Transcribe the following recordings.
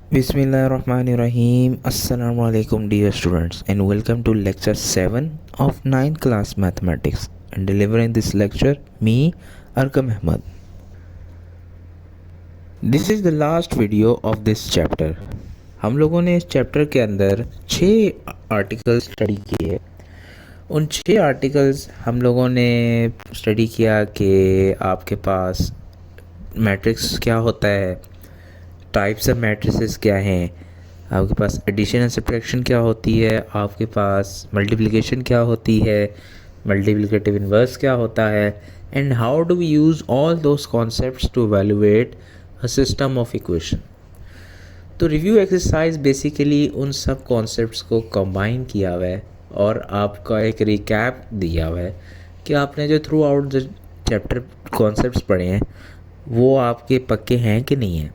Bismillahirrahmanirrahim. Assalamu alaikum dear students and welcome to lecture 7 of 9th class mathematics, and delivering this lecture me Arkam Ahmad. This is the last video of this chapter. हम लोगों ने इस chapter के अंदर 6 articles study किए। उन 6 articles हम लोगों ने स्टडी किया कि आपके पास मैट्रिक्स क्या होता है, टाइप्स ऑफ मैट्रिसेस क्या हैं, आपके पास एडिशन एंड सब्ट्रैक्शन क्या होती है, आपके पास मल्टीप्लिकेशन क्या होती है, मल्टीप्लिकेटिव इन्वर्स क्या होता है, and how do we use all those concepts to evaluate a system of equation. तो रिव्यू एक्सरसाइज बेसिकली उन सब कॉन्सेप्ट्स को कंबाइन किया हुआ है और आपका एक रिकैप दिया हुआ है कि आपने जो through out the chapter concepts पढ़े हैं वो आपके पक्के हैं कि नहीं हैं।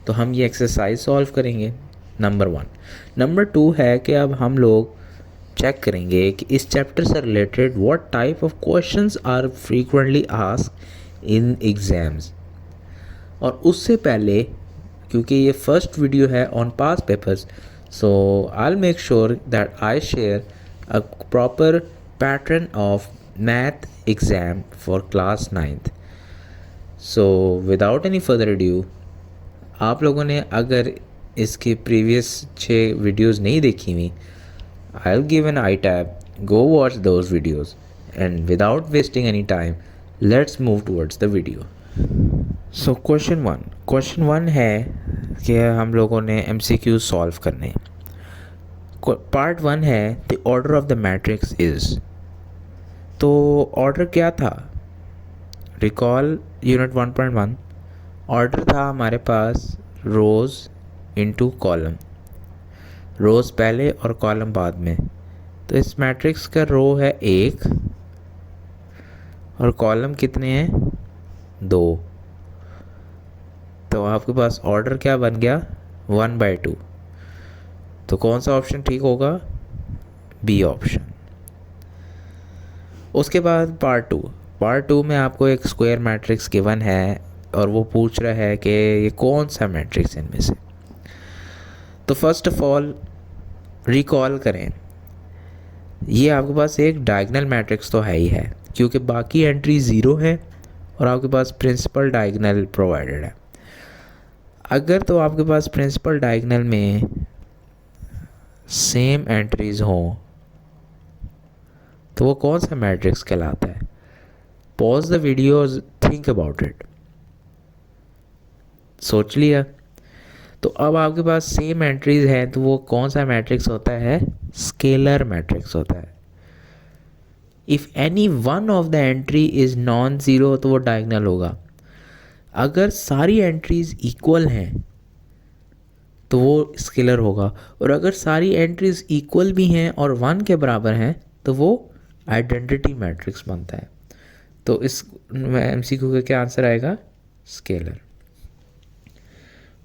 तो हम ये एक्सरसाइज सॉल्व करेंगे। नंबर 1। नंबर 2 है कि अब हम लोग चेक करेंगे कि इस चैप्टर से related what type of questions are frequently asked in exams. और उससे पहले, क्योंकि ये फर्स्ट वीडियो है on past papers, so I will make sure that I share a proper pattern of math exam for class 9th। So without any further ado, आप लोगों ने अगर इसके प्रीवियस 6 वीडियोस नहीं देखी हुई, I will give an I tab, go watch those videos, and without wasting any time let's move towards the video. So question 1 है कि हम लोगों ने MCQ सॉल्व करने। पार्ट 1 है the order of the matrix is. तो order क्या था? Recall unit 1.1। ऑर्डर था हमारे पास रोज़ इनटू कॉलम, रोज़ पहले और कॉलम बाद में। तो इस मैट्रिक्स का रो है 1 और कॉलम कितने हैं? 2। तो आपके पास ऑर्डर क्या बन गया? 1/2। तो कौन सा ऑप्शन ठीक होगा? B option. उसके बाद पार्ट टू में आपको एक स्क्वायर मैट्रिक्स गिवन है और वो पूछ रहा है कि ये कौन सा मैट्रिक्स है इनमें से। तो फर्स्ट ऑफ ऑल रिकॉल करें, ये आपके पास एक डायगोनल मैट्रिक्स तो है ही है, क्योंकि बाकी एंट्री 0 है और आपके पास प्रिंसिपल डायगोनल प्रोवाइडेड है। अगर तो आपके पास प्रिंसिपल डायगोनल में सेम एंट्रीज हों तो वो कौन सा मैट्रिक्स कहलाता है? Pause the video, think about it. सोच लिया? तो अब आपके पास सेम एंट्रीज हैं तो वो कौन सा मैट्रिक्स होता है? स्केलर मैट्रिक्स होता है। If any one of the entry is non zero तो वो डायगोनल होगा। अगर सारी एंट्रीज इक्वल हैं तो वो स्केलर होगा, और अगर सारी एंट्रीज इक्वल भी हैं और 1 के बराबर हैं तो वो आइडेंटिटी मैट्रिक्स बनता है। तो इस MCQ का क्या आंसर आएगा? स्केलर।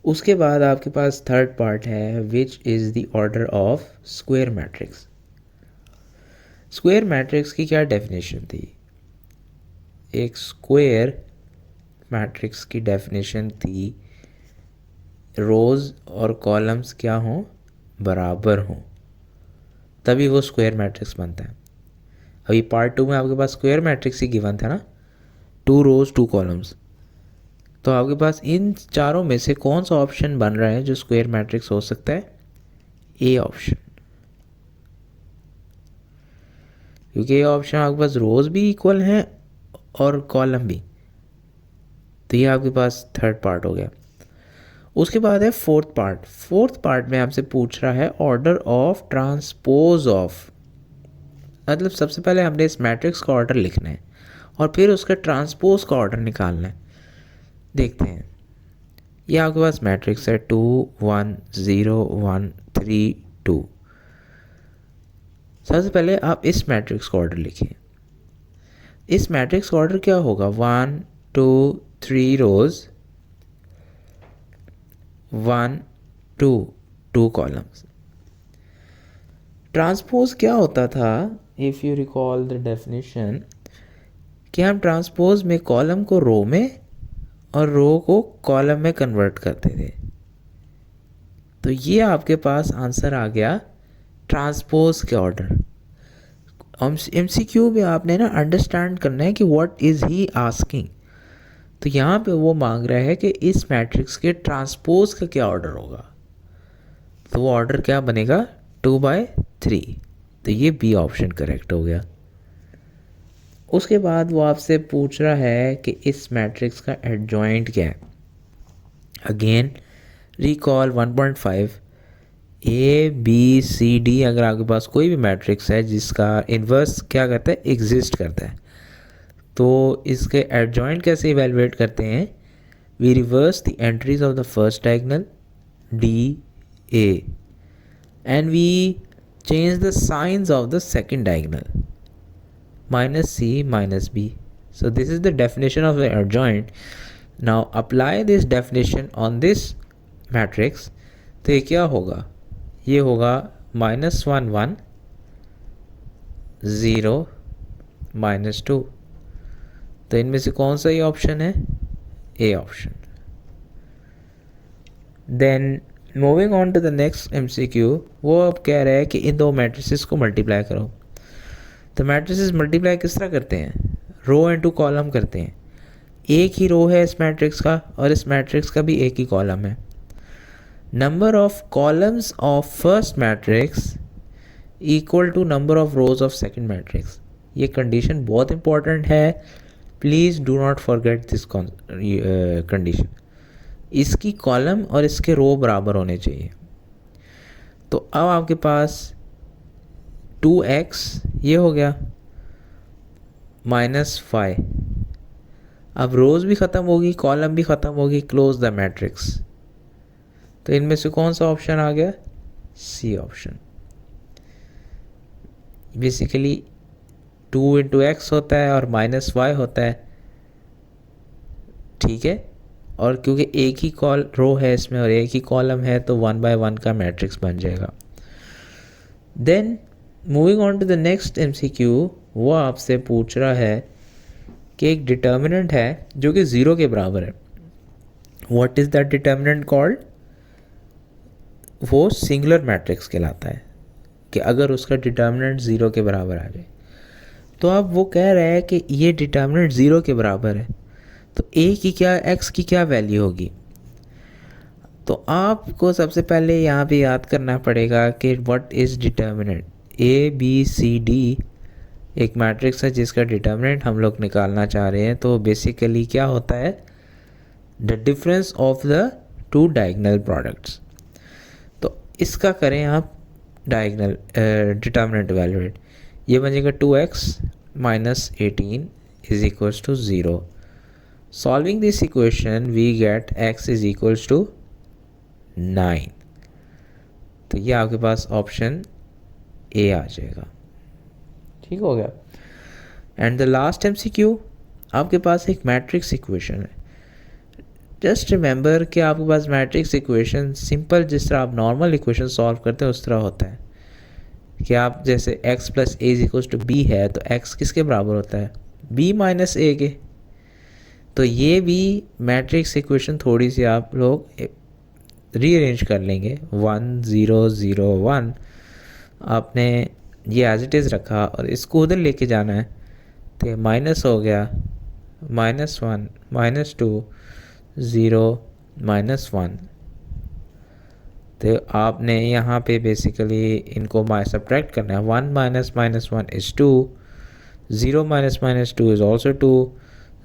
उसके बाद आपके पास थर्ड पार्ट है which is the order of square matrix. Square matrix की क्या डेफिनेशन थी? एक स्क्वायर मैट्रिक्स की डेफिनेशन थी रोज़ और कॉलम्स क्या हों? बराबर हों, तभी वो स्क्वायर मैट्रिक्स बनता है। अभी पार्ट 2 में आपके पास स्क्वायर मैट्रिक्स ही गिवन था ना, 2 रोज़ 2 कॉलम्स। तो आपके पास इन चारों में से कौन सा ऑप्शन बन रहा है जो स्क्वायर मैट्रिक्स हो सकता है? ए ऑप्शन, क्योंकि ये ऑप्शन आपके पास रोज़ भी इक्वल हैं और कॉलम भी। तो ये आपके पास थर्ड पार्ट हो गया। उसके बाद है फोर्थ पार्ट में आपसे पूछ रहा है ऑर्डर ऑफ ट्रांसपोज ऑफ। मतलब सबसे पहले हमने इस मैट्रिक्स का ऑर्डर लिखना है और फिर उसका ट्रांसपोज का ऑर्डर निकालना है। देखते हैं, ये आपके पास मैट्रिक्स है 2 1 0 1 3 2। सबसे पहले आप इस मैट्रिक्स का ऑर्डर लिखिए। इस मैट्रिक्स का ऑर्डर क्या होगा? 1 2 3 रोज, 1 2 2 कॉलम्स। ट्रांसपोज क्या होता था? If you recall the definition, कि हम ट्रांसपोज में कॉलम को रो में और रो को कॉलम में कन्वर्ट करते थे। तो ये आपके पास आंसर आ गया ट्रांसपोज के ऑर्डर। MCQ में आपने ना अंडरस्टैंड करना है कि व्हाट इज़ ही आस्किंग। तो यहाँ पे वो मांग रहा है कि इस मैट्रिक्स के ट्रांसपोज का क्या ऑर्डर होगा, तो वो ऑर्डर क्या बनेगा 2/3। तो ये बी ऑप्शन करेक्ट हो गया। उसके बाद वो आपसे पूछ रहा है कि इस मैट्रिक्स का एडजॉइंट क्या है। अगेन रिकॉल 1.5 ABCD, अगर आपके पास कोई भी मैट्रिक्स है जिसका इन्वर्स क्या करता है एग्जिस्ट करता है, तो इसके एडजॉइंट कैसे इवेलुएट करते हैं। We reverse the entries of the first diagonal DA and we change the signs of the second diagonal -C -B. So this is the definition of the adjoint. Now apply this definition on this matrix. तो ये क्या होगा, ये होगा -1 1 0 -2। तो इनमें से कौन सा ये ऑप्शन है, A option. Then moving on to the next MCQ, वो अब कह रहा है कि इन दो मैट्रिसेस को मल्टीप्लाई करो। तो मैट्रिसेस मल्टीप्लाई किस तरह करते हैं, रो इनटू कॉलम करते हैं। एक ही रो है इस मैट्रिक्स का और इस मैट्रिक्स का भी एक ही कॉलम है। Number of columns of first matrix equal to number of rows of second matrix. ये कंडीशन बहुत इंपॉर्टेंट है, please do not forget this condition. इसकी कॉलम और इसके रो बराबर होने चाहिए। तो अब आपके पास 2x ये हो गया -5। अब रोज़ भी ख़त्म होगी, कॉलम भी ख़त्म होगी, क्लोज द मैट्रिक्स। तो इनमें से कौन सा ऑप्शन आ गया, सी ऑप्शन। बेसिकली 2 × x होता है और -y होता है, ठीक है। और क्योंकि एक ही रो है इसमें और एक ही कॉलम है तो 1/1 का मैट्रिक्स बन जाएगा। Then moving on to the next MCQ, वो आपसे पूछ रहा है कि एक डिटर्मिनेंट है जो कि 0 के बराबर है। What is that determinant called, वो सिंगुलर मैट्रिक्स कहलाता है कि अगर उसका डिटर्मिनेंट 0 के बराबर आ जाए। तो अब वो कह रहा है कि ये डिटर्मिनेंट 0 के बराबर है, तो a की क्या, x की क्या वैल्यू होगी। तो आपको सबसे पहले यहाँ पे याद करना पड़ेगा कि व्हाट इज़ डिटर्मिनेंट। ABCD एक मैट्रिक्स है जिसका डिटर्मिनेंट हम लोग निकालना चाह रहे हैं। तो बेसिकली क्या होता है, the difference of the two diagonal products. तो इसका करें आप डायगोनल डिटर्मिनेंट इवैल्यूएट, ये बनेगा 2x - 18 = 0। Solving this equation we get x = 9। तो ये आपके पास ऑप्शन ए आ जाएगा, ठीक हो गया। एंड द लास्ट MCQ, आपके पास एक मैट्रिक्स इक्वेशन है। जस्ट रिमेंबर कि आपके पास मैट्रिक्स इक्वेशन सिंपल जिस तरह आप नॉर्मल इक्वेशन सॉल्व करते हैं उस तरह होता है कि आप जैसे x + a = b है, तो x किसके बराबर होता है, b - a के। तो ये भी मैट्रिक्स इक्वेशन थोड़ी सी आप लोग रीअरेंज कर लेंगे। 1 0 0 1 आपने ये एज इट इज़ रखा और इसको उधर लेके जाना है, तो ये माइनस हो गया -1 -2 0 -1। तो आपने यहाँ पे बेसिकली इनको सब्ट्रैक्ट करना है। 1 - -1 is 2, 0 - -2 is also 2,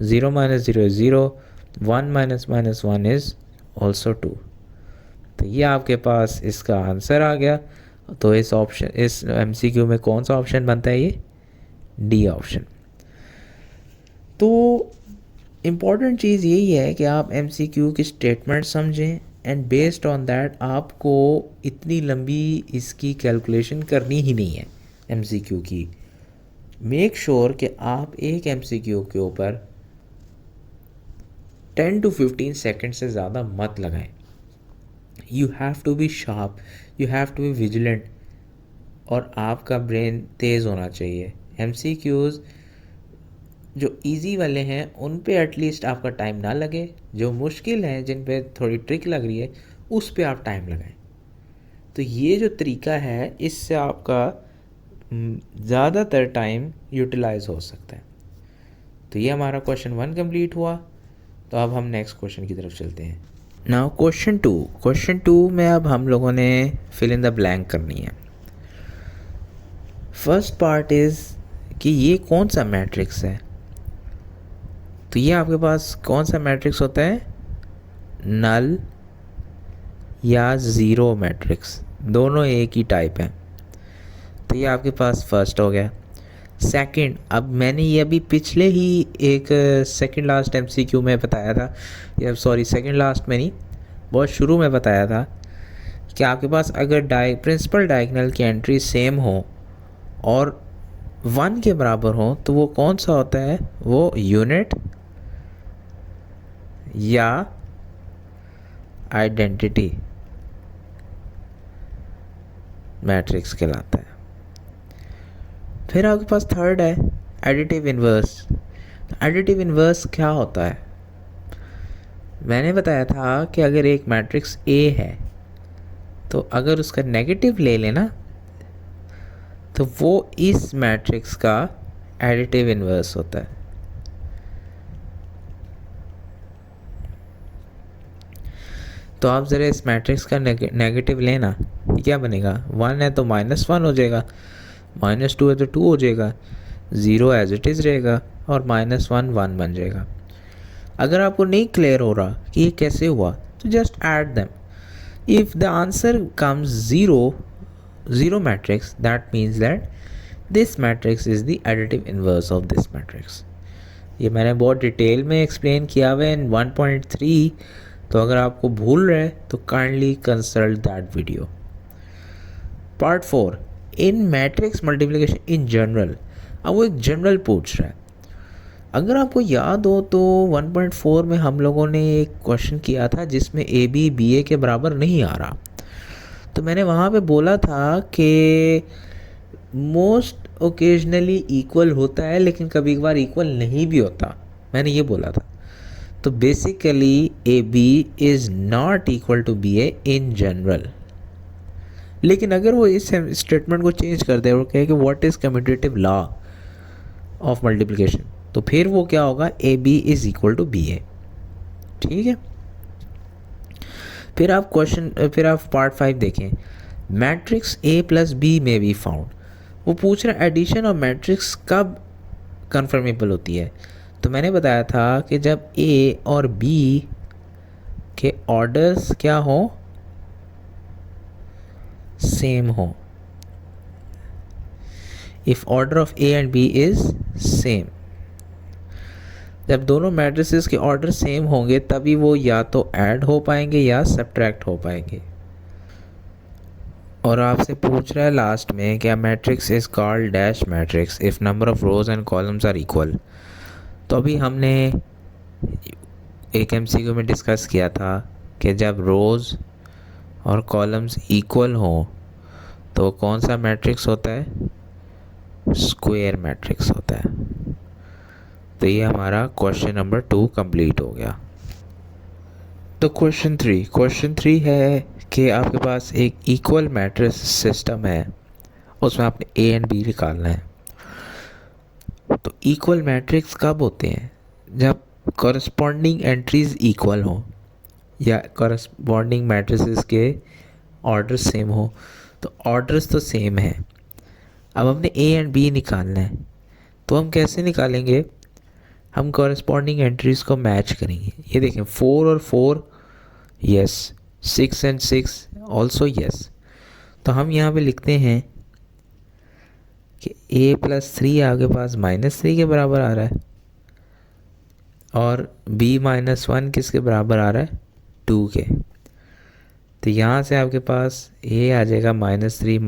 0 - 0 is 0, 1 - -1 is also 2। तो ये आपके पास इसका आंसर आ गया। तो इस MCQ में कौन सा ऑप्शन बनता है, ये डी ऑप्शन। तो इम्पॉर्टेंट चीज़ यही है कि आप MCQ की स्टेटमेंट समझें एंड बेस्ड ऑन दैट आपको इतनी लंबी इसकी कैलकुलेशन करनी ही नहीं है MCQ की। मेक श्योर कि आप एक MCQ के ऊपर 10 to 15 सेकेंड से ज़्यादा मत लगाएं। You have to be sharp, you have to be vigilant, और आपका ब्रेन तेज़ होना चाहिए। MCQs जो इजी वाले हैं उन पे एटलीस्ट आपका टाइम ना लगे, जो मुश्किल हैं जिन पे थोड़ी ट्रिक लग रही है उस पे आप टाइम लगाएं। तो ये जो तरीका है इससे आपका ज़्यादातर टाइम यूटिलाइज हो सकता है। तो ये हमारा क्वेश्चन 1 कंप्लीट हुआ। तो अब हम नेक्स्ट क्वेश्चन की तरफ चलते हैं। नाउ क्वेश्चन टू में अब हम लोगों ने फिल इन द ब्लैंक करनी है। फर्स्ट पार्ट इज़ कि ये कौन सा मैट्रिक्स है। तो ये आपके पास कौन सा मैट्रिक्स होता है, नल या ज़ीरो मैट्रिक्स, दोनों एक ही टाइप है। तो ये आपके पास फर्स्ट हो गया। सेकंड, अब मैंने ये अभी पिछले ही एक सेकंड लास्ट एमसीक्यू में बताया था, या सॉरी सेकंड लास्ट में नहीं, बहुत शुरू में बताया था कि आपके पास अगर प्रिंसिपल डायगोनल की एंट्री सेम हो और 1 के बराबर हो तो वो कौन सा होता है, वो यूनिट या आइडेंटिटी मैट्रिक्स कहलाता है। फिर आपके पास थर्ड है एडिटिव इन्वर्स। एडिटिव इन्वर्स क्या होता है, मैंने बताया था कि अगर एक मैट्रिक्स ए है तो अगर उसका नेगेटिव ले लेना तो वो इस मैट्रिक्स का एडिटिव इन्वर्स होता है। तो आप ज़रा इस मैट्रिक्स का नेगेटिव लेना, ये क्या बनेगा, 1 है तो -1 हो जाएगा, -2 है तो 2 हो जाएगा, 0 एज इट इज़ रहेगा और -1 1 बन जाएगा। अगर आपको नहीं क्लियर हो रहा कि ये कैसे हुआ तो just add them. If the answer comes zero matrix, that means that this matrix is the additive inverse of this matrix. ये मैंने बहुत डिटेल में एक्सप्लेन किया हुआ है इन 1.3, तो अगर आपको भूल रहे तो kindly consult that video. Part 4, in matrix multiplication in general. अब वो एक जनरल पूछ रहा है। अगर आपको याद हो तो 1.4 में हम लोगों ने एक क्वेश्चन किया था जिसमें ए बी बी ए के बराबर नहीं आ रहा। तो मैंने वहाँ पे बोला था कि मोस्ट ओकेजनली इक्वल होता है लेकिन कभी कभार इक्वल नहीं भी होता, मैंने ये बोला था। तो basically A B is not equal to B A in general. लेकिन अगर वो इस स्टेटमेंट को चेंज कर दे और कहे कि what is commutative law of multiplication, तो फिर वो क्या होगा, A B is equal to B A. ठीक है। फिर आप पार्ट 5 देखें, मैट्रिक्स ए प्लस बी में बी फाउंड। वो पूछ रहा है एडिशन और मैट्रिक्स कब कन्फर्मेबल होती है। तो मैंने बताया था कि जब ए और बी के ऑर्डर्स क्या हो, सेम हो। If order of A and B is same, जब दोनों मैट्रिसेस के ऑर्डर सेम होंगे तभी वो या तो ऐड हो पाएंगे या सब्ट्रैक्ट हो पाएंगे। और आपसे पूछ रहा है लास्ट में क्या matrix is called dash matrix if number of rows and columns are equal. तो अभी हमने एक एमसीक्यू में डिस्कस किया था कि जब रोज़ और कॉलम्स इक्वल हों तो कौन सा मैट्रिक्स होता है, स्क्वायर मैट्रिक्स होता है। तो ये हमारा क्वेश्चन नंबर 2 कंप्लीट हो गया। तो क्वेश्चन 3 है कि आपके पास एक इक्वल मैट्रिक्स सिस्टम है, उसमें आपने ए एंड बी निकालना है। तो इक्वल मैट्रिक्स कब होते हैं, जब कॉरस्पॉन्डिंग एंट्रीज इक्वल हो या कॉरस्पॉन्डिंग मैट्रिसेस के ऑर्डर सेम हो। तो ऑर्डर्स तो सेम है, अब हमने ए एंड बी निकालना है। तो हम कैसे निकालेंगे, हम कॉरस्पॉन्डिंग एंट्रीज को मैच करेंगे। ये देखें 4 और 4 यस, 6 एंड 6 ऑल्सो यस। तो हम यहाँ पे लिखते हैं कि a प्लस 3 आपके पास -3 के बराबर आ रहा है और b -1 किसके बराबर आ रहा है, 2 के। तो यहाँ से आपके पास a आ जाएगा -3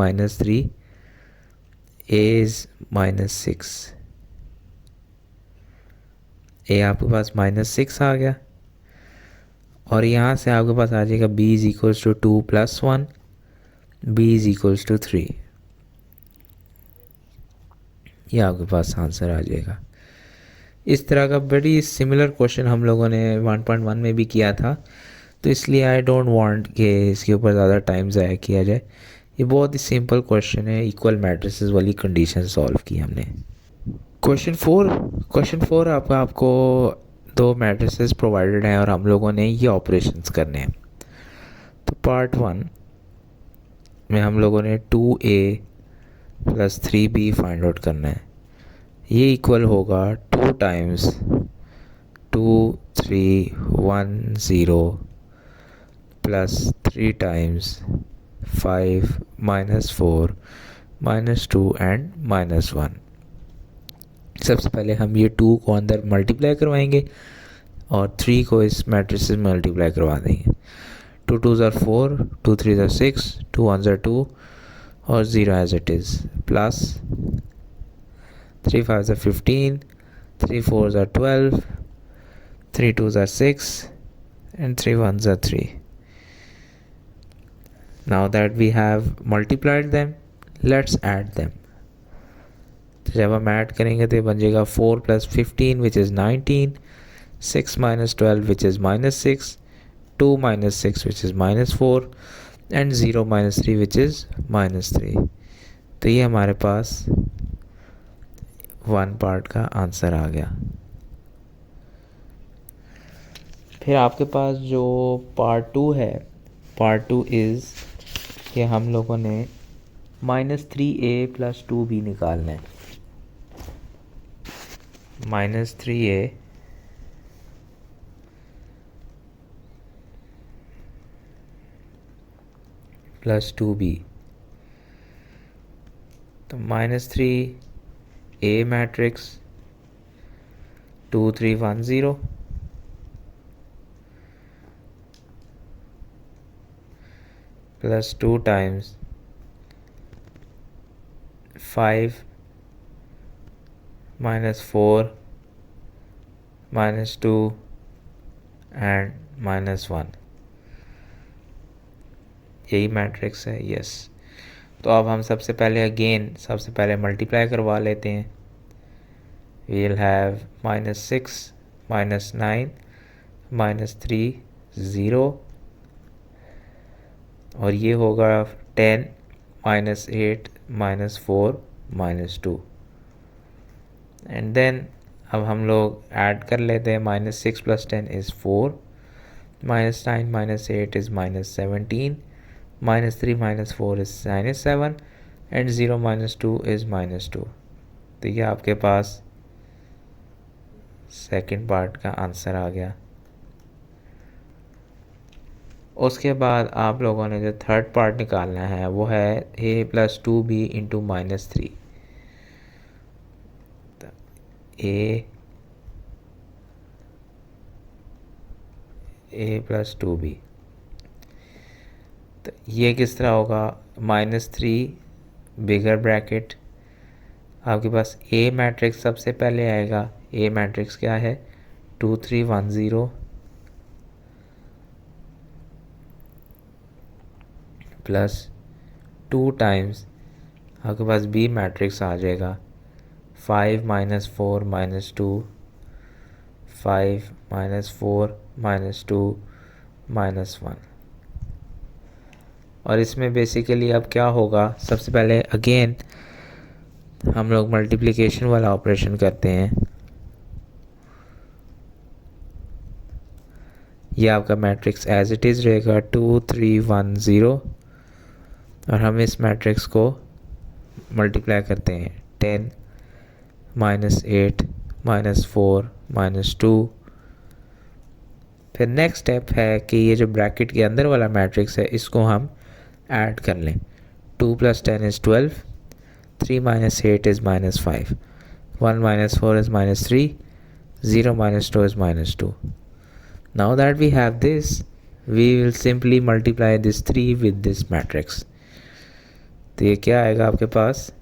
a इज़ -6, a आपके पास -6 आ गया। और यहाँ से आपके पास आ जाएगा b is equals to 2 + 1, b is equals to 3। ये आपके पास आंसर आ जाएगा। इस तरह का बड़ी सिमिलर क्वेश्चन हम लोगों ने 1.1 में भी किया था। तो इसलिए आई डोंट वांट कि इसके ऊपर ज़्यादा टाइम ज़ाया किया जाए। ये बहुत ही सिंपल क्वेश्चन है, इक्वल मैट्रिसेस वाली कंडीशन सॉल्व की हमने। क्वेश्चन फोर आपको दो मैट्रिसेस प्रोवाइडेड हैं और हम लोगों ने ये ऑपरेशंस करने हैं। तो पार्ट 1 में हम लोगों ने 2a + 3b फाइंड आउट करना है। ये इक्वल होगा 2 टाइम्स 2 3 1 0 प्लस 3 टाइम्स 5 -4 -2 एंड -1। सबसे पहले हम ये 2 को अंदर मल्टीप्लाई करवाएंगे और 3 को इस मैट्रिक्स से मल्टीप्लाई करवा देंगे। 2 2s are 4, 2 3s are 6, 2 1s are 2 और 0 as it is, plus 3 5s are 15, 3 4s are 12, 3 2s are 6 and 3 1s are 3. Now that we have multiplied them, let's add them. तो जब हम ऐड करेंगे तो ये बन जाएगा 4 + 15 which is 19, 6 - 12 which is -6, 2 - 6 which is -4 and 0 - 3 which is -3। तो ये हमारे पास 1 पार्ट का आंसर आ गया। फिर आपके पास जो पार्ट 2 है, पार्ट 2 इज़ कि हम लोगों ने -3a + 2b निकालना है। -3a + 2b, तो -3a matrix 2 3 1 0 plus 2 times 5 -4 -2 and -1, यही मैट्रिक्स है। यस, तो अब हम सबसे पहले मल्टीप्लाई करवा लेते हैं। वी विल हैव -6 -9 -3 0 और ये होगा 10 -8 -4 -2 एंड देन अब हम लोग ऐड कर लेते हैं। -6 + 10 is 4, -9 - 8 is -17, -3 - 4 is -7 and 0 - 2 is -2। तो ये आपके पास सेकंड पार्ट का आंसर आ गया। उसके बाद आप लोगों ने जो थर्ड पार्ट निकालना है वो है a + 2b × -3। a + 2b, तो ये किस तरह होगा? -3 बिगर ब्रैकेट, आपके पास a मैट्रिक्स सबसे पहले आएगा। a मैट्रिक्स क्या है? 2 3 1 0 प्लस 2 टाइम्स आपके पास b मैट्रिक्स आ जाएगा 5 -4 -2, 5 -4 -2 -1। और इसमें बेसिकली अब क्या होगा? सबसे पहले अगेन हम लोग मल्टीप्लिकेशन वाला ऑपरेशन करते हैं। ये आपका मैट्रिक्स एज इट इज़ रहेगा 2 3 1 0 और हम इस मैट्रिक्स को मल्टीप्लाई करते हैं 10 -8 -4 -2। फिर नेक्स्ट स्टेप है कि ये जो ब्रैकेट के अंदर वाला मैट्रिक्स है इसको हम ऐड कर लें। 2 + 10 is 12, 3 - 8 is -5, 1 - 4 is -3, 0 - 2 is -2. Now that we have this, we will simply multiply this 3 with this matrix. तो ये क्या आएगा आपके पास?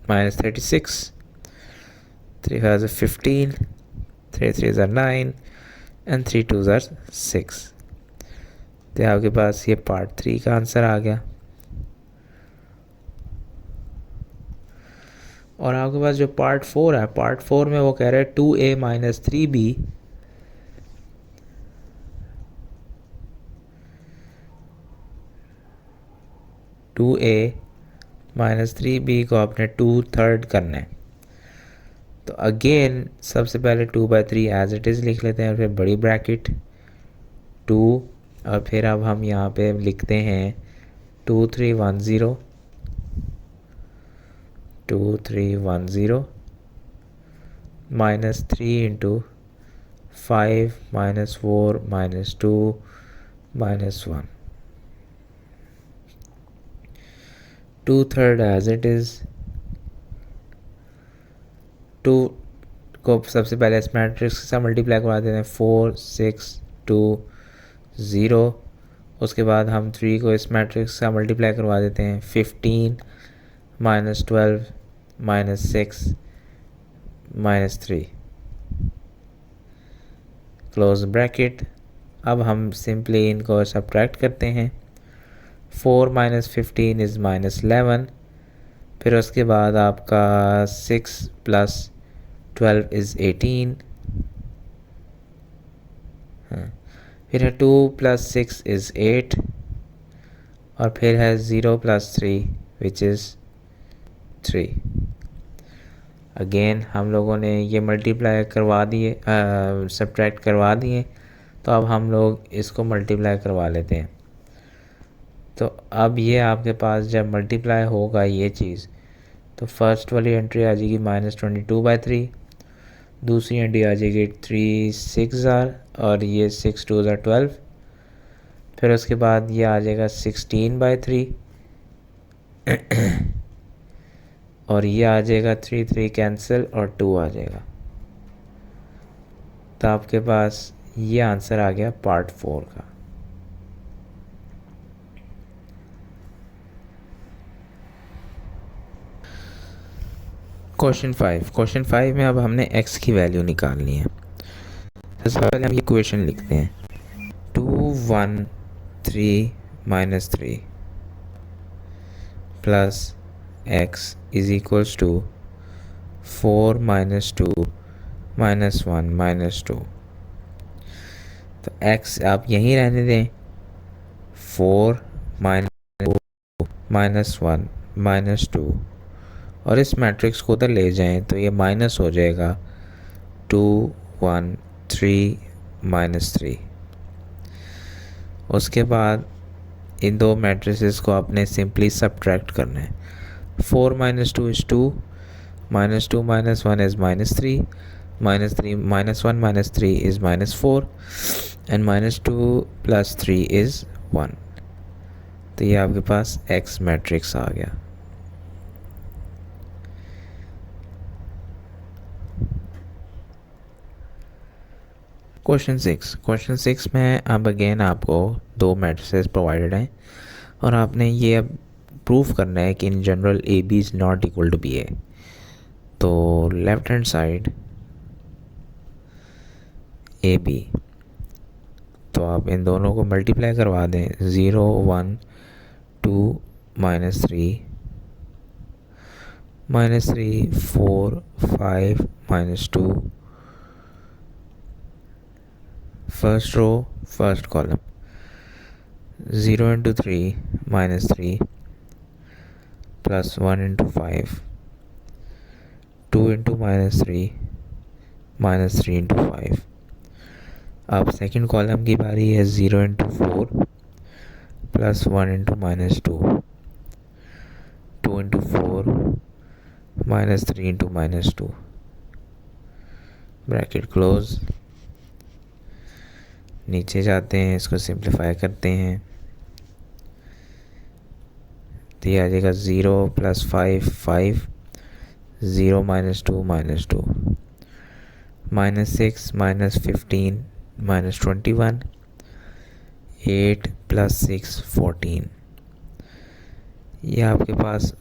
-36, 3 5s are 15, 3 3s are 9 and 3 2s are 6। तो आपके पास ये पार्ट 3 का आंसर आ गया। और आपके पास जो पार्ट 4 है, पार्ट 4 में वो कह रहे हैं 2a माइनस 3b को आपने 2/3 करना है। तो अगेन सबसे पहले 2/3 एज इट इज़ लिख लेते हैं, फिर बड़ी ब्रैकेट 2, और फिर अब हम यहाँ पे लिखते हैं 2310 minus 3 into 5 minus 4 minus 2 minus 1, 2/3 as it is. 2 को सबसे पहले इस मैट्रिक्स के साथ मल्टीप्लाई करवा देते हैं, 4 6 2 0। उसके बाद हम 3 को इस मैट्रिक्स के साथ मल्टीप्लाई करवा देते हैं, 15 minus 12 minus 6 minus 3, close bracket. अब हम सिंपली इनको सब्ट्रैक्ट करते हैं, 4 माइनस 15 इज़ माइनस 11, फिर उसके बाद आपका 6 प्लस 12 इज़ 18, फिर है 2 प्लस 6 इज़ 8, और फिर है 0 प्लस 3 विच इज़ 3। अगेन हम लोगों ने ये मल्टीप्लाई करवा दिए, सब्ट्रैक्ट करवा दिए, तो अब हम लोग इसको मल्टीप्लाई करवा लेते हैं। तो अब ये आपके पास जब मल्टीप्लाई होगा ये चीज़, तो फर्स्ट वाली एंट्री आ जाएगी -22/3, दूसरी एंट्री आ जाएगी 3 6 और ये 6 2 12, फिर उसके बाद ये आ जाएगा 16/3 और ये आ जाएगा 3 3 कैंसिल और 2 आ जाएगा। तो आपके पास ये आंसर आ गया पार्ट 4 का। क्वेश्चन 5 में अब हमने x की वैल्यू निकालनी है। सबसे पहले हम ये इक्वेशन लिखते हैं, 2 1 3 minus 3 plus x is equals to 4 minus 2 minus 1 minus 2। तो x आप यहीं रहने दें, 4 माइनस 2 माइनस 1 माइनस 2, और इस मैट्रिक्स को उधर ले जाएं तो ये माइनस हो जाएगा 2 1 3 माइनस 3। उसके बाद इन दो मैट्रिसेस को आपने सिंपली सब्ट्रैक्ट करना है, 4 minus 2 is 2, minus 2 minus 1 is -3, -3 minus 1 minus 3 is -4, and -2 plus 3 is 1। तो ये आपके पास x मैट्रिक्स आ गया। क्वेश्चन 6 में अब अगेन आपको दो मैट्रिसेस प्रोवाइडेड हैं और आपने ये अब प्रूव करना है कि in general A B is not equal to B A. तो left hand side A B, तो आप इन दोनों को मल्टीप्लाई करवा दें, 0 1 2 -3 -3 4 5 -2, first row first column, 0 into 3 -3 plus 1 into 5, 2 into -3 -3 into 5। अब सेकंड कॉलम की बारी है, 0 into 4 plus 1 into -2, 2 into 4 -3 into -2, bracket close. नीचे जाते हैं, इसको सिंप्लीफाई करते हैं, तो ये आ जाएगा 0 + 5 5, 0 -2 -2, -6 -15 -21, 8 + 6 14। ये आपके पास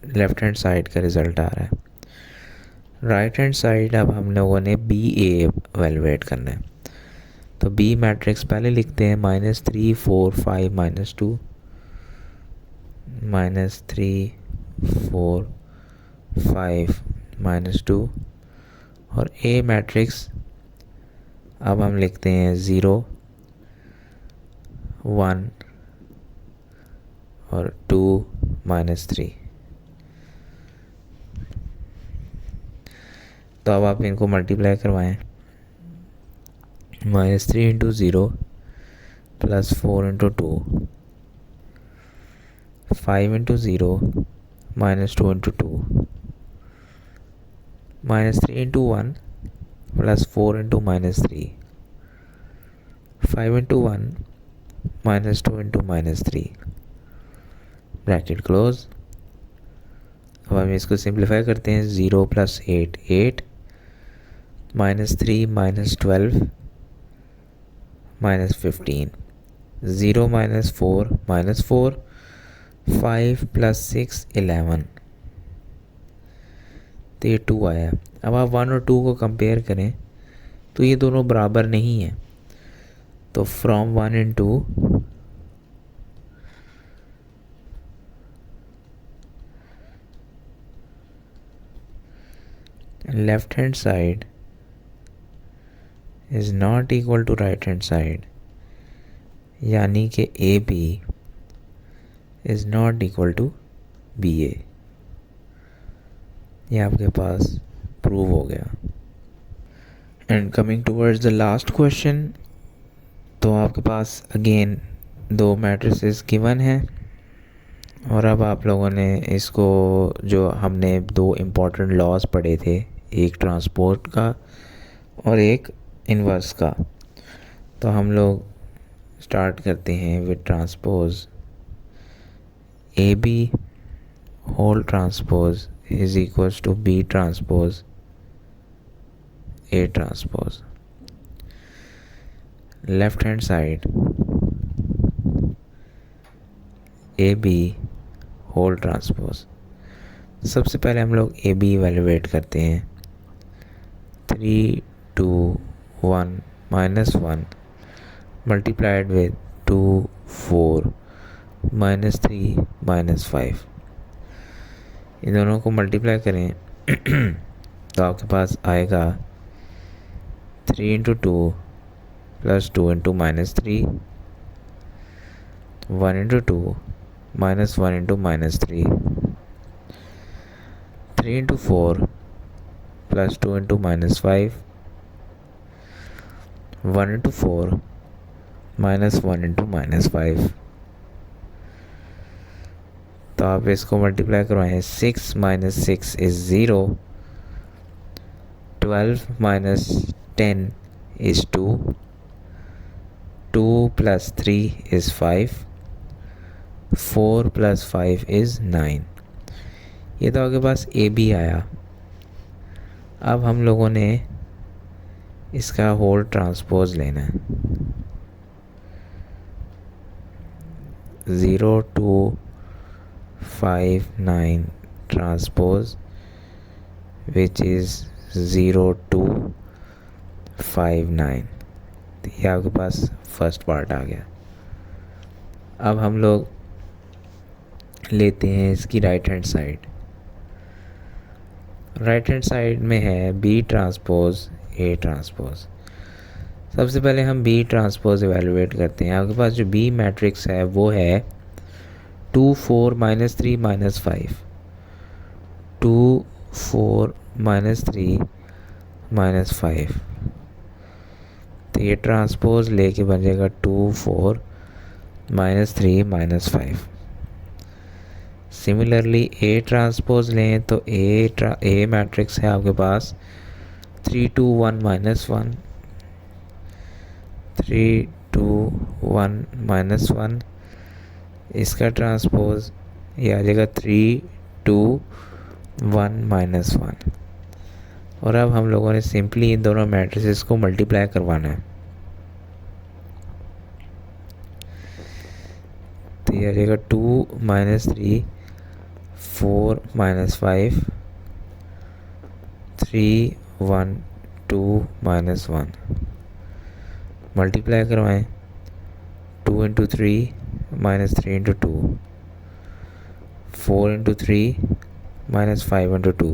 लेफ्ट हैंड साइड का रिज़ल्ट आ रहा है। राइट हैंड साइड अब हम लोगों ने बी ए एवेलुएट करना है। तो बी मैट्रिक्स पहले लिखते हैं, -3 4 5 -2, -3 4 5 माइनस 2 और ए मैट्रिक्स अब हम लिखते हैं 0 1 और 2 माइनस 3। तो अब आप इनको मल्टीप्लाई करवाएं। -3 into 0 plus 4 into 2, 5 into 0 minus 2 into 2, -3 into 1 plus 4 into -3, 5 into 1 minus 2 into -3, bracket close. अब हम इसको सिंप्लीफाई करते हैं। 0 plus 8 8, -3 minus 12 minus 15, 0 minus 4 minus 4, 5 plus 6 11, तो ये 2 आया। अब आप 1 और 2 को कंपेयर करें तो ये दोनों बराबर नहीं है, तो from 1 and 2 left hand side is not equal to right hand side, यानी कि A B is not equal to B A. ये आपके पास प्रूव हो गया। And coming towards the last question, तो आपके पास अगेन 2 मैट्रिसेस गिवन है और अब आप लोगों ने इसको, जो हमने 2 इम्पॉर्टेंट लॉज पढ़े थे, एक ट्रांसपोर्ट का और एक इन्वर्स का, तो हम लोग स्टार्ट करते हैं with transpose. A B whole transpose is equals to B transpose A transpose. Left hand side A B whole transpose. सबसे पहले हम लोग ए बी इवेलुएट करते हैं। 3 2 1 माइनस 1 मल्टीप्लाइड विद 2 4 -3 -5, इन दोनों को मल्टीप्लाई करें तो आपके पास आएगा 3 into 2 plus 2 into -3, 1 into 2 minus 1 into -3, 3 into 4 plus 2 into -5, 1 into 4 minus 1 into -5। तो आप इसको मल्टीप्लाई करवाएं। 6 minus 6 is 0, 12 minus 10 is 2, 2 plus 3 is 5, 4 plus 5 is 9। ये तो आपके पास ए बी आया। अब हम लोगों ने इसका होल ट्रांसपोज लेना है। 0 2 5 9 ट्रांसपोज विच इज़ 0 2 5 9। तो ये आपके पास फर्स्ट पार्ट आ गया। अब हम लोग लेते हैं इसकी right hand side. Right hand side में है बी ट्रांसपोज ए ट्रांसपोज। सबसे पहले हम बी ट्रांसपोज इवेलुएट करते हैं। आपके पास जो बी मैट्रिक्स है वो है 2 4 -3 -5, 2 4 -3 -5। तो ये ट्रांसपोज लेके बन जाएगा 2 4 -3 -5। सिमिलरली ए ट्रांसपोज लें तो ए मैट्रिक्स है आपके पास 3 2 1 -1, 3 2 1 -1। इसका ट्रांसपोज ये आ जाएगा 3 2 1 -1। और अब हम लोगों ने सिंपली इन दोनों मैट्रिसेस को मल्टीप्लाई करवाना है। तो ये आ जाएगा 2 -3 4 -5 3 1 2 -1। मल्टीप्लाई करवाएं। 2 into 3 -3 into 2, 4 into 3 minus 5 into 2,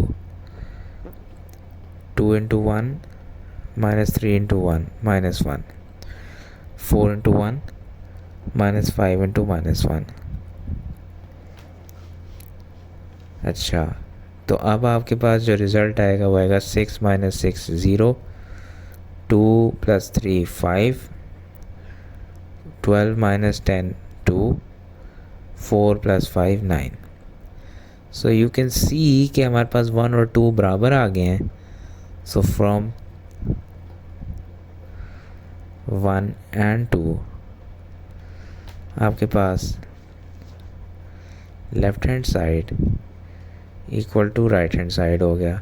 2 into 1 minus 3 into 1 minus 1, 4 into 1 minus 5 into minus 1। अच्छा, तो अब आपके पास जो रिज़ल्ट आएगा वो आएगा 6 minus 6 0, 2 plus 3 5, 12 minus 10 2, 4 plus 5 9। So you can see कि हमारे पास 1 और 2 बराबर आ गए हैं। सो फ्रॉम 1 एंड 2 आपके पास left hand side equal to right hand side हो गया,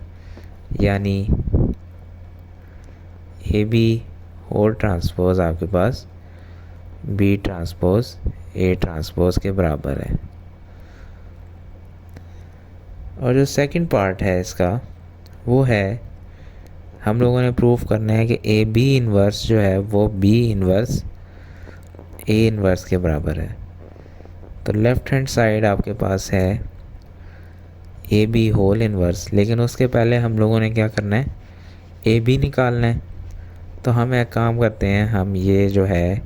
यानी ए बी होल ट्रांसपोज आपके पास बी ट्रांसपोज ए ट्रांसपोज के बराबर है। और जो सेकंड पार्ट है इसका वो है हम लोगों ने प्रूफ करना है कि ए बी इन्वर्स जो है वो बी इन्वर्स ए इन्वर्स के बराबर है। तो लेफ्ट हैंड साइड आपके पास है ए बी होल इन्वर्स, लेकिन उसके पहले हम लोगों ने क्या करना है, ए बी निकालना है। तो हम एक काम करते हैं, हम ये जो है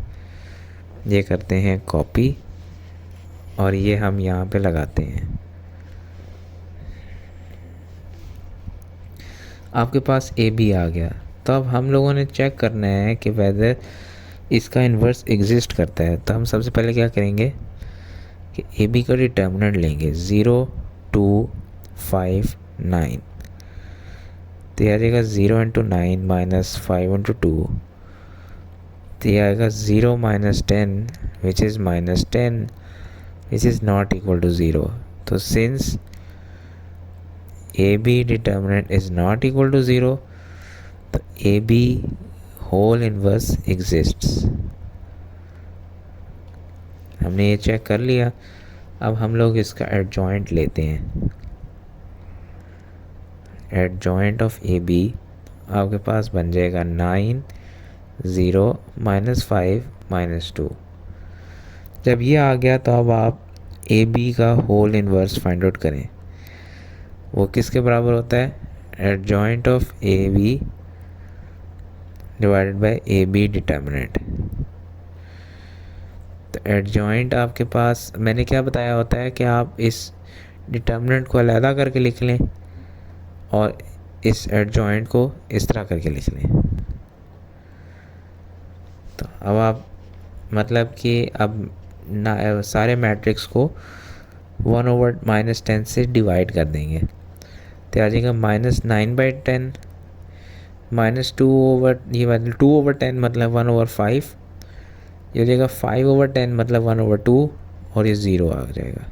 ये करते हैं कॉपी और ये हम यहाँ पे लगाते हैं। आपके पास ए बी आ गया। तो अब हम लोगों ने चेक करना है कि वेदर इसका इन्वर्स एग्जिस्ट करता है। तो हम सबसे पहले क्या करेंगे कि ए बी का डिटर्मिनेंट लेंगे 0 2 5 9। तो ये आ जाएगा 0 इंटू 9 माइनस 5 इंटू 2। तो ये आएगा 0 minus 10 which is minus 10 which is not equal to 0। तो since A B determinant is not equal to 0, तो A B whole inverse exists. हमने ये चेक कर लिया। अब हम लोग इसका एडजॉइंट लेते हैं। एडजॉइंट ऑफ ए बी आपके पास बन जाएगा 9 0 माइनस 5 माइनस 2। जब ये आ गया तो अब आप ए बी का होल इन्वर्स फाइंड आउट करें। वो किसके बराबर होता है, adjoint of A B divided by A B determinant. तो एडजॉइंट आपके पास मैंने क्या बताया होता है कि आप इस डिटर्मिनेंट को अलग करके लिख लें और इस एडजॉइंट को इस तरह करके लिख लें। तो अब आप मतलब कि अब सारे मैट्रिक्स को 1 ओवर माइनस 10 से डिवाइड कर देंगे। तो आ जाएगा माइनस 9/10 माइनस 2 ओवर ये मतलब 2 ओवर 10 मतलब 1 ओवर 5। ये हो जाएगा 5 ओवर 10 मतलब 1 ओवर 2 और ये 0 आ जाएगा।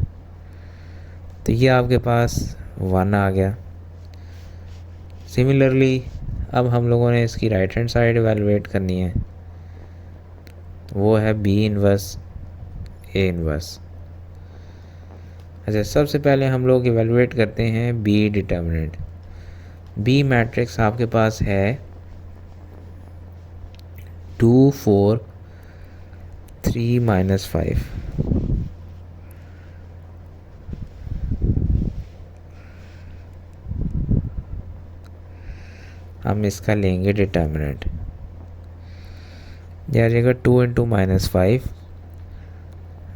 तो ये आपके पास 1 आ गया। सिमिलरली अब हम लोगों ने इसकी राइट हैंड साइड एवेलुएट करनी है, वो है बी इन्वर्स ए इन्वर्स। अच्छा, सबसे पहले हम लोग एवेलुएट करते हैं बी डिटर्मिनेंट। बी मैट्रिक्स आपके पास है 2 4 3 माइनस 5। हम इसका लेंगे डिटर्मिनेंट। यह आ जाएगा 2 into minus 5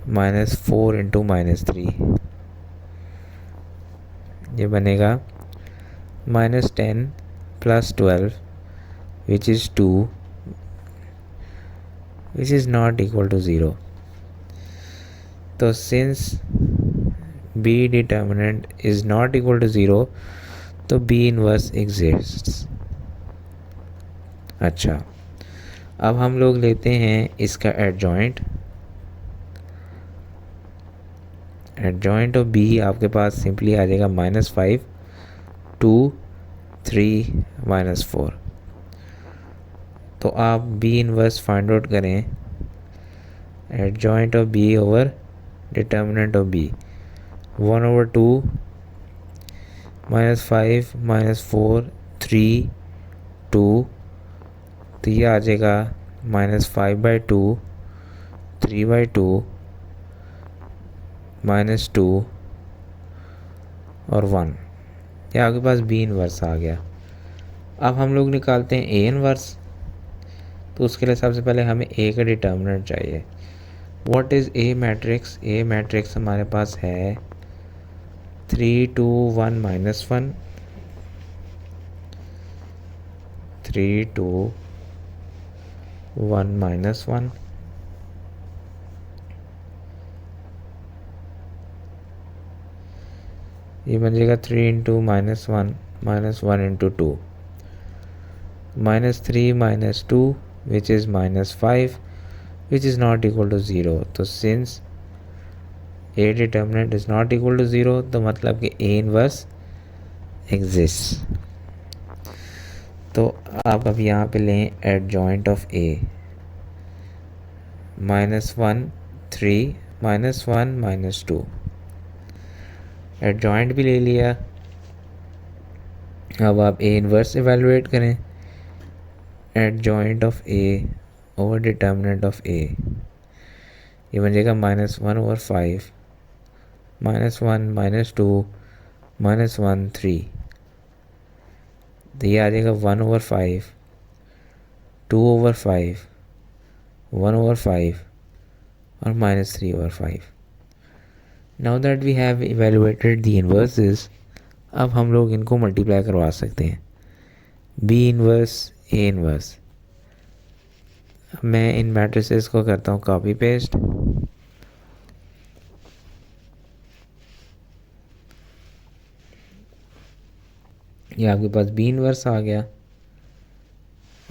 minus 4 into minus 3। ये बनेगा minus 10 plus 12 which is 2 which is not equal to 0। तो since B determinant is not equal to 0, तो बी इनवर्स एग्जिस्ट्स। अच्छा, अब हम लोग लेते हैं इसका एडजॉइंट। एडजॉइंट ऑफ बी आपके पास सिंपली आ जाएगा माइनस 5 2 3 माइनस 4। तो आप बी इनवर्स फाइंड आउट करें, adjoint of B over determinant of B 1 over 2 minus 5 minus 4 3 2। तो ये आ जाएगा माइनस 5/2 3/2 माइनस 2 और 1। या आपके पास बी इनवर्स आ गया। अब हम लोग निकालते हैं ए इनवर्स। तो उसके लिए सबसे पहले हमें ए का डिटर्मिनेंट चाहिए। What is a matrix? A matrix हमारे पास है 3 2 1 -1, 3 2 1 -1, ये बन जाएगा 3 into -1 -1 into 2, -3 -2 which is -5 which is not equal to 0। तो since A determinant is not equal to 0 तो मतलब कि ए इनवर्स एग्जिस्ट। तो आप अब यहाँ पे लें एडजॉइंट ऑफ ए, -1 3 -1 -2, एडजॉइंट भी ले लिया। अब आप ए इनवर्स एवेलुएट करें, adjoint of A over determinant of A, ये बन जाएगा -1/5 -1 -2 -1 3, तो ये आ जाएगा 1/5 2/5 1/5 और -3/5। Now that we have evaluated the inverses, अब हम लोग इनको मल्टीप्लाई करवा सकते हैं, बी इनवर्स ए इनवर्स। मैं इन मैट्रिसेस को करता हूँ कॉपी पेस्ट, ये आपके पास बी इनवर्स आ गया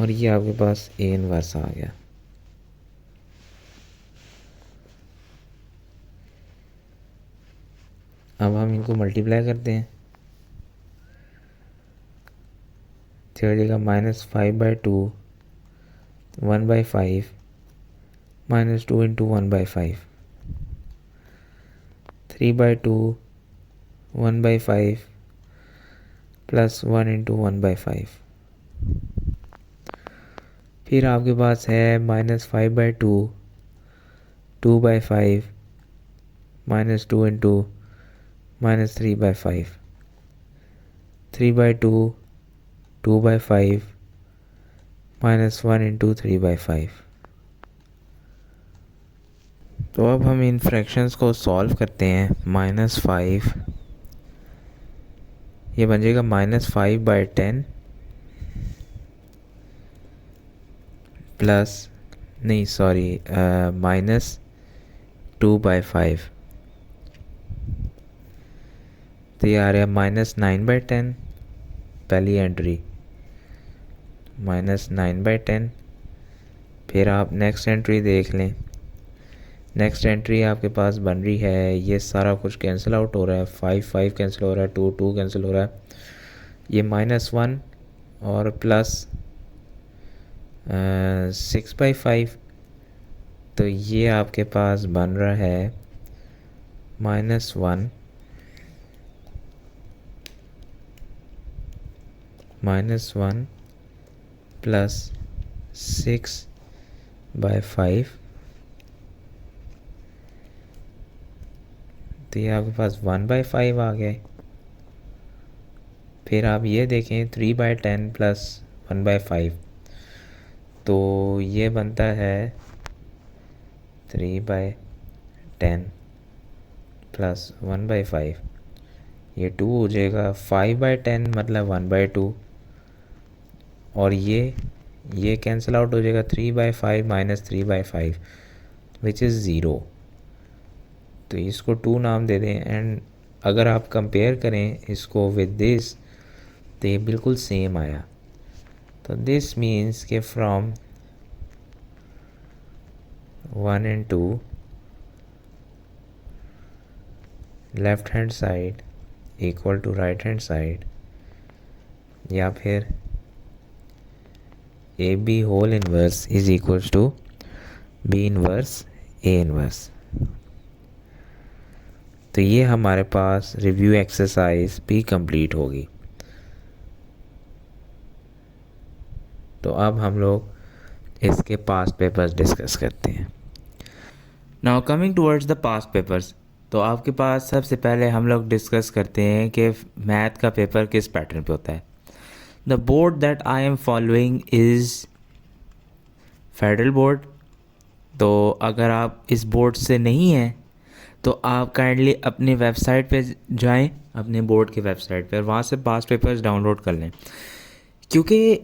और ये आपके पास ए इनवर्स आ गया। अब हम इनको मल्टीप्लाई करते हैं, तो हो जाएगा -5/2 1/5 -2 इंटू 1/5, 3/2 1/5 प्लस 1 इंटू 1/5। फिर आपके पास है -5/2 2/5 -2 इंटू -3/5, 3/2 2/5 -1 इंटू 3/5। तो अब हम इन फ्रैक्शंस को सॉल्व करते हैं। -5 ये बन जाएगा -5/10 प्लस नहीं सॉरी -2/5, तो ये आ रहा है -9/10, पहली एंट्री -9/10। फिर आप नेक्स्ट एंट्री देख लें, नेक्स्ट एंट्री आपके पास बन रही है, ये सारा कुछ कैंसिल आउट हो रहा है, 5 कैंसिल हो रहा है, 2 कैंसिल हो रहा है, ये -1 और प्लस 6/5, तो ये आपके पास बन रहा है -1 प्लस 6/5, तो ये आपके पास 1/5 आ गए। फिर आप ये देखें 3/10 प्लस 1/5, तो ये बनता है 3/10 प्लस 1/5, ये 2 हो जाएगा, 5/10 मतलब 1/2, और ये कैंसिल आउट हो जाएगा, 3/5 माइनस 3/5 विच इज़ 0, तो इसको 2 नाम दे दें। एंड अगर आप कंपेयर करें इसको विद दिस तो ये बिल्कुल सेम आया। तो दिस मीन्स के from 1 and 2 left hand side equal to right hand side, या फिर A B whole inverse is equals to B inverse A inverse. तो ये हमारे पास रिव्यू एक्सरसाइज भी कंप्लीट होगी। तो अब हम लोग इसके पास्ट पेपर्स डिस्कस करते हैं। Now coming towards the past papers, तो आपके पास सबसे पहले हम लोग डिस्कस करते हैं कि मैथ का पेपर किस पैटर्न पे होता है। The board that I am following is federal board. तो अगर आप इस बोर्ड से नहीं हैं तो आप काइंडली अपनी वेबसाइट पे जाएं, अपने बोर्ड की वेबसाइट पे, और वहाँ से पास्ट पेपर्स डाउनलोड कर लें। क्योंकि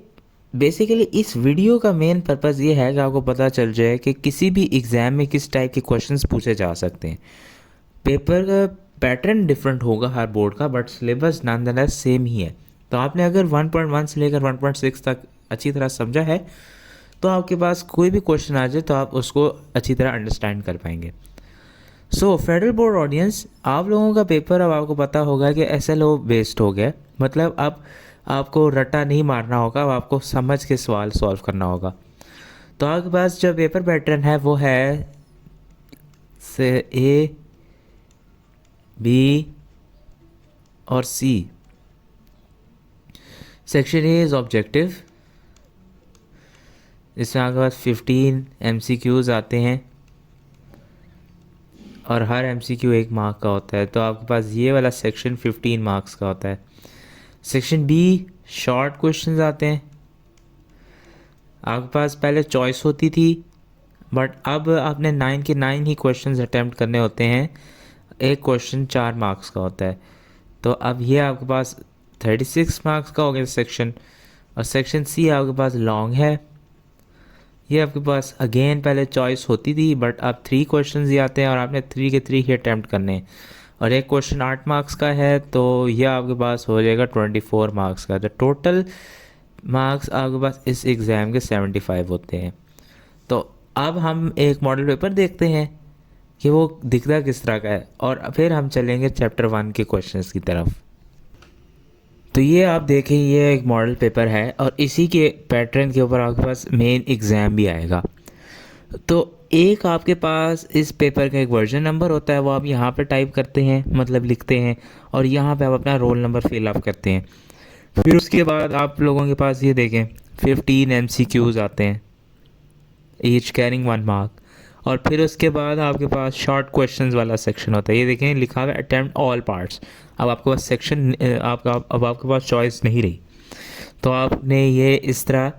बेसिकली इस वीडियो का मेन पर्पज़ ये है कि आपको पता चल जाए कि किसी भी एग्ज़ाम में किस टाइप के क्वेश्चंस पूछे जा सकते हैं। पेपर का पैटर्न डिफरेंट होगा हर बोर्ड का, बट सिलेबस नॉनदलेस सेम ही है। तो आपने अगर 1.1 से लेकर 1.6 तक अच्छी तरह समझा है तो आपके पास कोई भी क्वेश्चन आ जाए तो आप उसको अच्छी तरह अंडरस्टैंड कर पाएंगे। सो फेडरल बोर्ड ऑडियंस, आप लोगों का पेपर अब आपको पता होगा कि SLO बेस्ड हो गया। मतलब अब आपको रट्टा नहीं मारना होगा, अब आपको समझ के सवाल सॉल्व करना होगा। तो आपके पास जो पेपर पैटर्न है वो है से A, B और C। Section A is objective. इसमें आपके पास 15 MCQs आते हैं और हर MCQ 1 मार्क का होता है। तो आपके पास ये वाला सेक्शन 15 मार्क्स का होता है। सेक्शन बी शॉर्ट क्वेश्चंस आते हैं। आपके पास पहले चॉइस होती थी, बट अब आपने 9 के 9 ही क्वेश्चंस अटैम्प्ट करने होते हैं। एक क्वेश्चन 4 मार्क्स का होता है। तो अब ये आपके पास 36 मार्क्स का हो गया सेक्शन। और सेक्शन सी आपके पास लॉन्ग है। ये आपके पास अगेन पहले चॉइस होती थी, बट अब 3 क्वेश्चंस ही आते हैं और आपने 3 के 3 ही अटैम्प्ट करने हैं। और एक क्वेश्चन 8 मार्क्स का है, तो यह आपके पास हो जाएगा 24 मार्क्स का। तो टोटल मार्क्स आपके पास इस एग्ज़ाम के 75 होते हैं। तो अब हम एक मॉडल पेपर देखते हैं कि वो दिखता किस तरह का है, और फिर हम चलेंगे चैप्टर 1 के क्वेश्चंस की तरफ। तो ये आप देखें, ये एक मॉडल पेपर है और इसी के पैटर्न के ऊपर आपके पास मेन एग्ज़ाम भी आएगा। तो एक आपके पास इस पेपर का एक वर्जन नंबर होता है, वो आप यहाँ पे टाइप करते हैं, मतलब लिखते हैं, और यहाँ पे आप अपना रोल नंबर फिल अप करते हैं। फिर उसके बाद आप लोगों के पास ये देखें 15 MCQs आते हैं, ईच कैरिंग 1 मार्क। और फिर उसके बाद आपके पास शॉर्ट क्वेश्चंस वाला सेक्शन होता है। ये देखें लिखा हुआ है अटेम्प्ट ऑल पार्ट्स। अब आपके पास सेक्शन अब आपके पास चॉइस नहीं रही, तो आपने ये इस तरह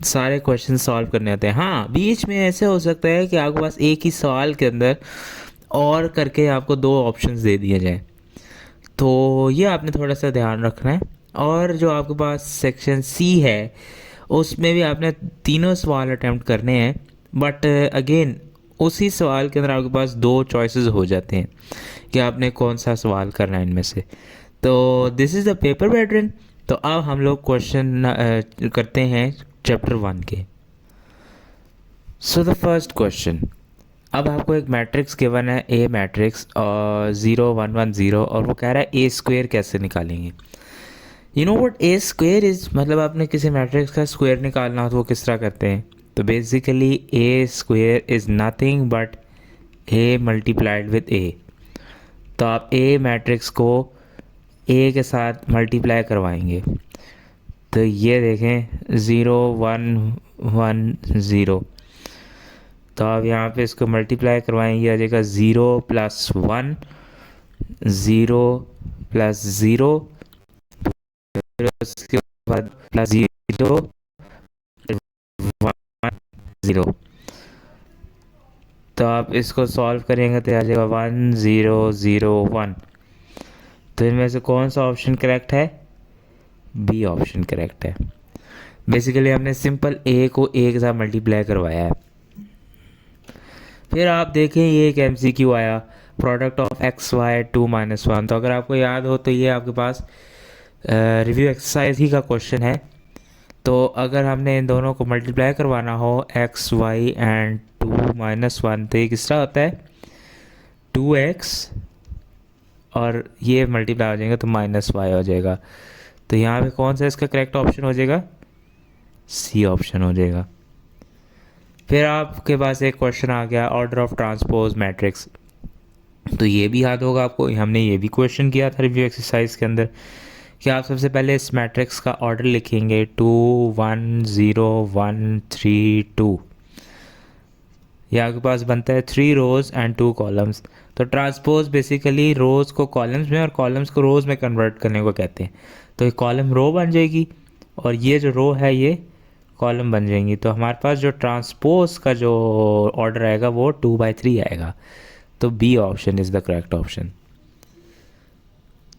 सारे क्वेश्चन सॉल्व करने होते हैं। हाँ, बीच में ऐसे हो सकता है कि आपके पास एक ही सवाल के अंदर और करके आपको 2 ऑप्शंस दे दिए जाए, तो ये आपने थोड़ा सा ध्यान रखना है। और जो आपके पास सेक्शन सी है उसमें भी आपने तीनों सवाल अटैम्प्ट करने हैं, बट अगेन उसी सवाल के अंदर आपके पास 2 चॉइसेस हो जाते हैं कि आपने कौन सा सवाल करना है इनमें से। तो this is the paper pattern. तो अब हम लोग क्वेश्चन करते हैं चैप्टर 1 के। सो द फर्स्ट क्वेश्चन, अब आपको एक मैट्रिक्स गिवन है, ए मैट्रिक्स और 0 1 1 0, और वो कह रहा है ए स्क्वेयर कैसे निकालेंगे। You know what A square is, मतलब आपने किसी मैट्रिक्स का स्क्वायर निकालना हो तो वो किस तरह करते हैं। तो basically A square is nothing but A multiplied with A. तो आप ए मैट्रिक्स को ए के साथ मल्टीप्लाई करवाएंगे। तो ये देखें 0 1 1 0, तो आप यहाँ पे इसको मल्टीप्लाई करवाएंगे, आ जाएगा 0 + 1 0 + 0, फिर उसके बाद +0 1 0। तो आप इसको सॉल्व करेंगे तो आ जाएगा 1 0 0 1। तो इनमें से कौन सा ऑप्शन करेक्ट है? बी ऑप्शन करेक्ट है। बेसिकली हमने सिंपल ए को ए के साथ मल्टीप्लाई करवाया है। फिर आप देखें ये एक MCQ आया, प्रोडक्ट ऑफ x y 2 - 1। तो अगर आपको याद हो तो ये आपके पास रिव्यू एक्सरसाइज ही का क्वेश्चन है। तो अगर हमने इन दोनों को मल्टीप्लाई करवाना हो x y एंड 2 - 1, तो ये किस तरह होता है 2x, और ये मल्टीप्लाई हो जाएगा तो -y हो जाएगा। तो यहाँ पे कौन सा इसका करेक्ट ऑप्शन हो जाएगा? सी ऑप्शन हो जाएगा। फिर आपके पास एक क्वेश्चन आ गया ऑर्डर ऑफ ट्रांसपोज मैट्रिक्स। तो ये भी याद होगा आपको, हमने ये भी क्वेश्चन किया था रिव्यू एक्सरसाइज के अंदर कि आप सबसे पहले इस मैट्रिक्स का ऑर्डर लिखेंगे 2 1 0 1 3 2। ये आपके पास बनता है 3 रोज एंड 2 कॉलम्स। तो ट्रांसपोज बेसिकली रोज को कॉलम्स में और कॉलम्स को रोज में कन्वर्ट करने को कहते हैं। तो ये कॉलम रो बन जाएगी और ये जो रो है ये कॉलम बन जाएंगी। तो हमारे पास जो ट्रांसपोज का जो ऑर्डर आएगा वो 2/3 आएगा। तो B option is the correct option.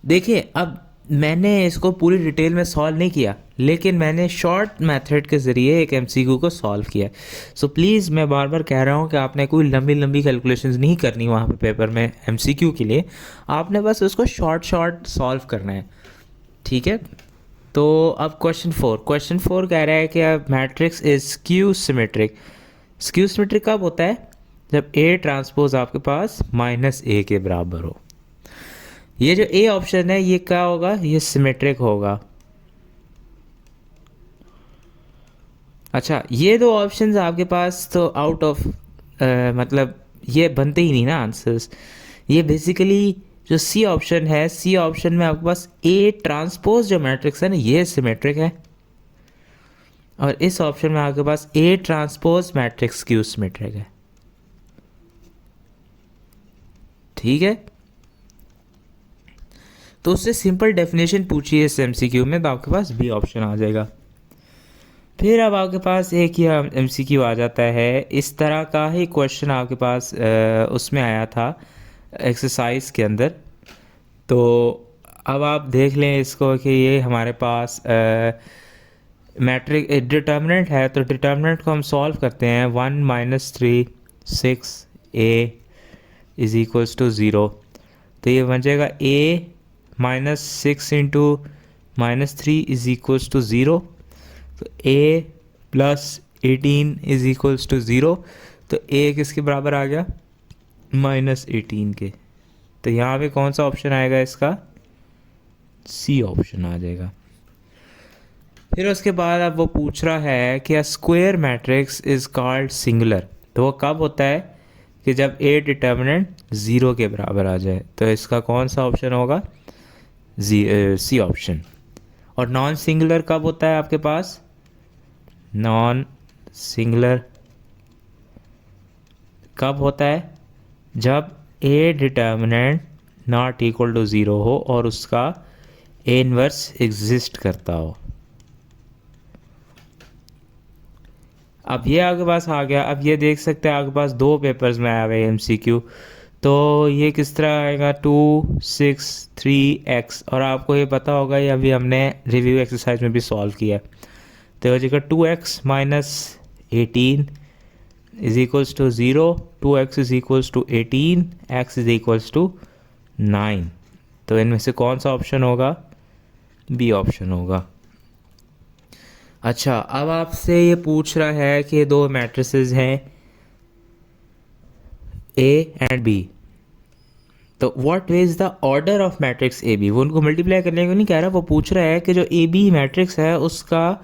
देखिए अब मैंने इसको पूरी डिटेल में सॉल्व नहीं किया, लेकिन मैंने शॉर्ट मेथड के ज़रिए एक एमसीक्यू को सॉल्व किया। सो प्लीज़ मैं बार बार कह रहा हूँ कि आपने कोई लंबी लंबी कैलकुलेशंस नहीं करनी वहाँ पे पेपर में एमसीक्यू के लिए, आपने बस उसको शॉर्ट सॉल्व करना है, ठीक है। तो अब क्वेश्चन 4 कह रहा है कि matrix is skew symmetric. Skew symmetric कब होता है? जब ए ट्रांसपोज आपके पास -a के बराबर हो। ये जो ए ऑप्शन है ये क्या होगा? ये सिमेट्रिक होगा। अच्छा, ये दो ऑप्शंस आपके पास तो आउट ऑफ मतलब ये बनते ही नहीं ना आंसर्स। ये बेसिकली जो सी ऑप्शन है, सी ऑप्शन में आपके पास ए ट्रांसपोज जो मैट्रिक्स है ना ये सिमेट्रिक है, और इस ऑप्शन में आपके पास A transpose matrix Q symmetric है, ठीक है। तो उससे सिंपल डेफिनेशन पूछिए इस एमसीक्यू में तो आपके पास बी ऑप्शन आ जाएगा। फिर अब आपके पास एक ही एमसीक्यू आ जाता है, इस तरह का ही क्वेश्चन आपके पास उसमें आया था एक्सरसाइज के अंदर। तो अब आप देख लें इसको कि ये हमारे पास मैट्रिक डिटर्मिनेंट है, तो डिटर्मिनेंट को हम सॉल्व करते हैं। 1 - 3 6 a इज इक्वल्स टू 0। तो ये बन जाएगा a -6 × -3 इज इक्वल्स टू 0। तो a + 18 इज इक्वल्स टू 0। तो a किसके बराबर आ गया? -18 के। तो यहाँ पे कौन सा ऑप्शन आएगा इसका? सी ऑप्शन आ जाएगा। फिर उसके बाद अब वो पूछ रहा है कि square matrix is called singular. तो वो कब होता है? कि जब ए डिटर्मिनेंट 0 के बराबर आ जाए। तो इसका कौन सा ऑप्शन होगा? C option. और नॉन सिंगुलर कब होता है आपके पास? नॉन सिंगुलर कब होता है? जब A determinant not equal to 0 हो और उसका ए इनवर्स एग्जिस्ट करता हो। अब ये आपके पास आ गया। अब ये देख सकते हैं आपके पास 2 पेपर्स में आया हुआ है एमसीक्यू। तो ये किस तरह आएगा? 2 6 3x, और आपको ये पता होगा ये अभी हमने रिव्यू एक्सरसाइज में भी सॉल्व किया। तो हो जाएगा 2x - 18 is equals to 0, 2x is equals to 18, x is equals to 9। तो इनमें से कौन सा ऑप्शन होगा? बी ऑप्शन होगा। अच्छा, अब आपसे ये पूछ रहा है कि 2 मैट्रिसेस हैं A एंड B। तो what is the order of matrix A B? वो उनको मल्टीप्लाई करने को नहीं कह रहा, वो पूछ रहा है कि जो ए बी मैट्रिक्स है उसका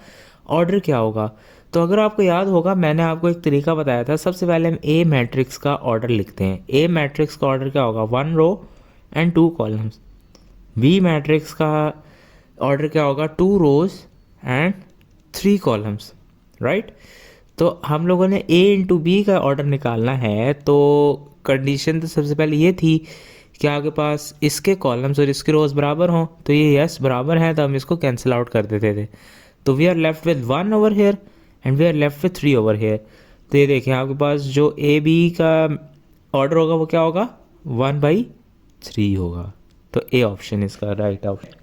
ऑर्डर क्या होगा। तो अगर आपको याद होगा मैंने आपको एक तरीका बताया था। सबसे पहले हम ए मैट्रिक्स का ऑर्डर लिखते हैं। ए मैट्रिक्स का ऑर्डर क्या होगा? 1 row and 2 columns. B matrix का ऑर्डर क्या होगा? 2 रोज एंड 3 कॉलम्स, राइट। तो हम लोगों ने a इंटू बी का ऑर्डर निकालना है। तो कंडीशन तो सबसे पहले ये थी कि आपके पास इसके कॉलम्स और इसके रोज बराबर हों। तो ये यस बराबर हैं, तो हम इसको कैंसिल आउट कर देते थे। तो we are left with 1 over here and we are left with 3 over here. तो ये देखें आपके पास जो ए बी का ऑर्डर होगा वो क्या होगा? 1/3 होगा। तो ए ऑप्शन इसका राइट ऑप्शन।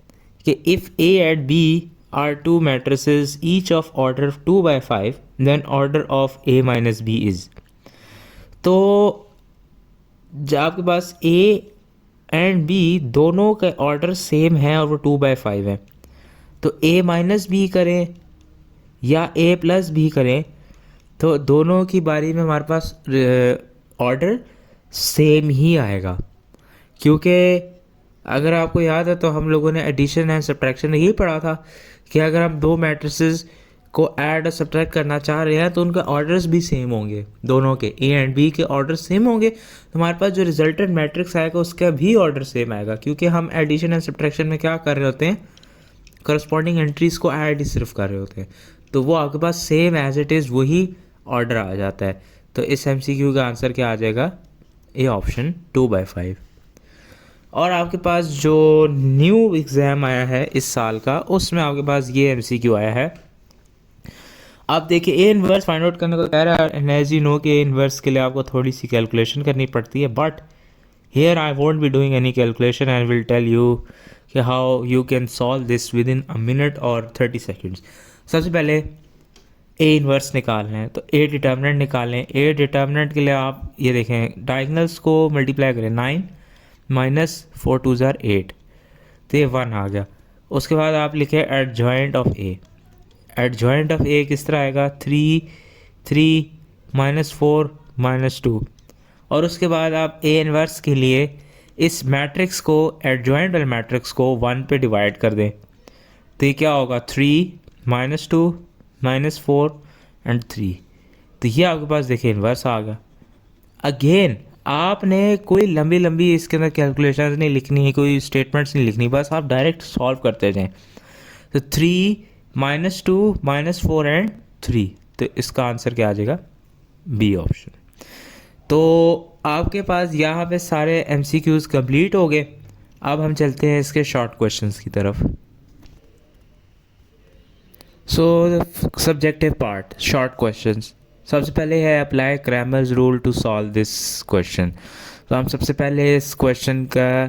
कि if A and B are 2 matrices each of order 2/5, then order of A minus B is। तो जब आपके पास A एंड B दोनों का ऑर्डर सेम है और वो 2/5 है, तो A माइनस बी करें या A प्लस बी करें तो दोनों की बारी में हमारे पास ऑर्डर सेम ही आएगा। क्योंकि अगर आपको याद है तो हम लोगों ने एडिशन एंड सब्ट्रैक्शन में यही पढ़ा था कि अगर हम 2 मैट्रिसेस को ऐड और सब्ट्रैक्ट करना चाह रहे हैं तो उनका ऑर्डर्स भी सेम होंगे। दोनों के ए एंड बी के ऑर्डर सेम होंगे, तो हमारे पास जो रिजल्टेंट मैट्रिक्स आएगा उसका भी ऑर्डर सेम आएगा। क्योंकि हम एडिशन एंड सब्ट्रैक्शन में क्या कर रहे होते हैं? करस्पॉन्डिंग एंट्रीज़ को ऐड ही सिर्फ कर रहे होते हैं। तो वो आपके पास सेम एज इट इज़ वही ऑर्डर आ जाता है। तो इस MCQ का आंसर क्या आ जाएगा? A option 2/5। और आपके पास जो न्यू एग्ज़ाम आया है इस साल का, उसमें आपके पास ये MCQ आया है। आप देखिए ए इन्वर्स फाइंड आउट करने को कह रहा है, एंड एज यू नो कि ए इन्वर्स के लिए आपको थोड़ी सी कैलकुलेशन करनी पड़ती है, but here I won't be doing any calculation and will tell you कि how you can solve this within a minute और 30 सेकेंड्स। सबसे पहले ए इन्वर्स निकालना है, तो ए डिटर्मिनेंट निकालें। ए डिटर्मिनेंट के लिए आप ये देखें, डायगनल्स को मल्टीप्लाई करें, 9 - 4 2 = 8, तो ये 1 आ गया। उसके बाद आप लिखें adjoint of A. Adjoint of A किस तरह आएगा? 3 3 -4 -2। और उसके बाद आप ए इन्वर्स के लिए इस मैट्रिक्स को, एडजॉइंट वाले मैट्रिक्स को 1 पे डिवाइड कर दें, तो ये क्या होगा? 3 -2 -4 एंड 3। तो ये आपके पास देखिए इन्वर्स आ गया। अगेन आपने कोई लंबी लंबी इसके अंदर कैलकुलेशंस नहीं लिखनी है, कोई स्टेटमेंट्स नहीं लिखनी, बस आप डायरेक्ट सॉल्व करते जाएं। तो 3 -2 -4 एंड 3, तो इसका आंसर क्या आ जाएगा? B option. तो आपके पास यहाँ पे सारे MCQs कंप्लीट हो गए। अब हम चलते हैं इसके शॉर्ट क्वेश्चंस की तरफ। So subjective part, short questions. सबसे पहले है apply Cramer's rule to solve this question. तो हम सबसे पहले इस क्वेश्चन का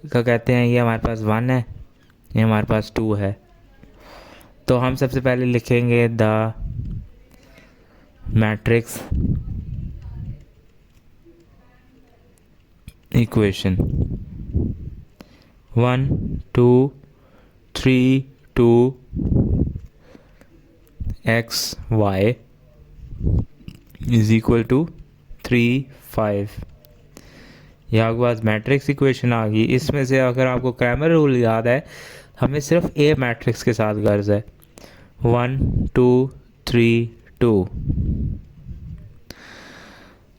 कहते हैं, ये हमारे पास 1 है, ये हमारे पास 2 है। तो हम सबसे पहले लिखेंगे the matrix equation 1 2 3 2 x y is equal to 3 5। यह आपके पास मैट्रिक्स इक्वेशन आ गई। इसमें से अगर आपको क्रैमर रूल याद है, हमें सिर्फ ए मैट्रिक्स के साथ गर्ज है, 1 2 3 2।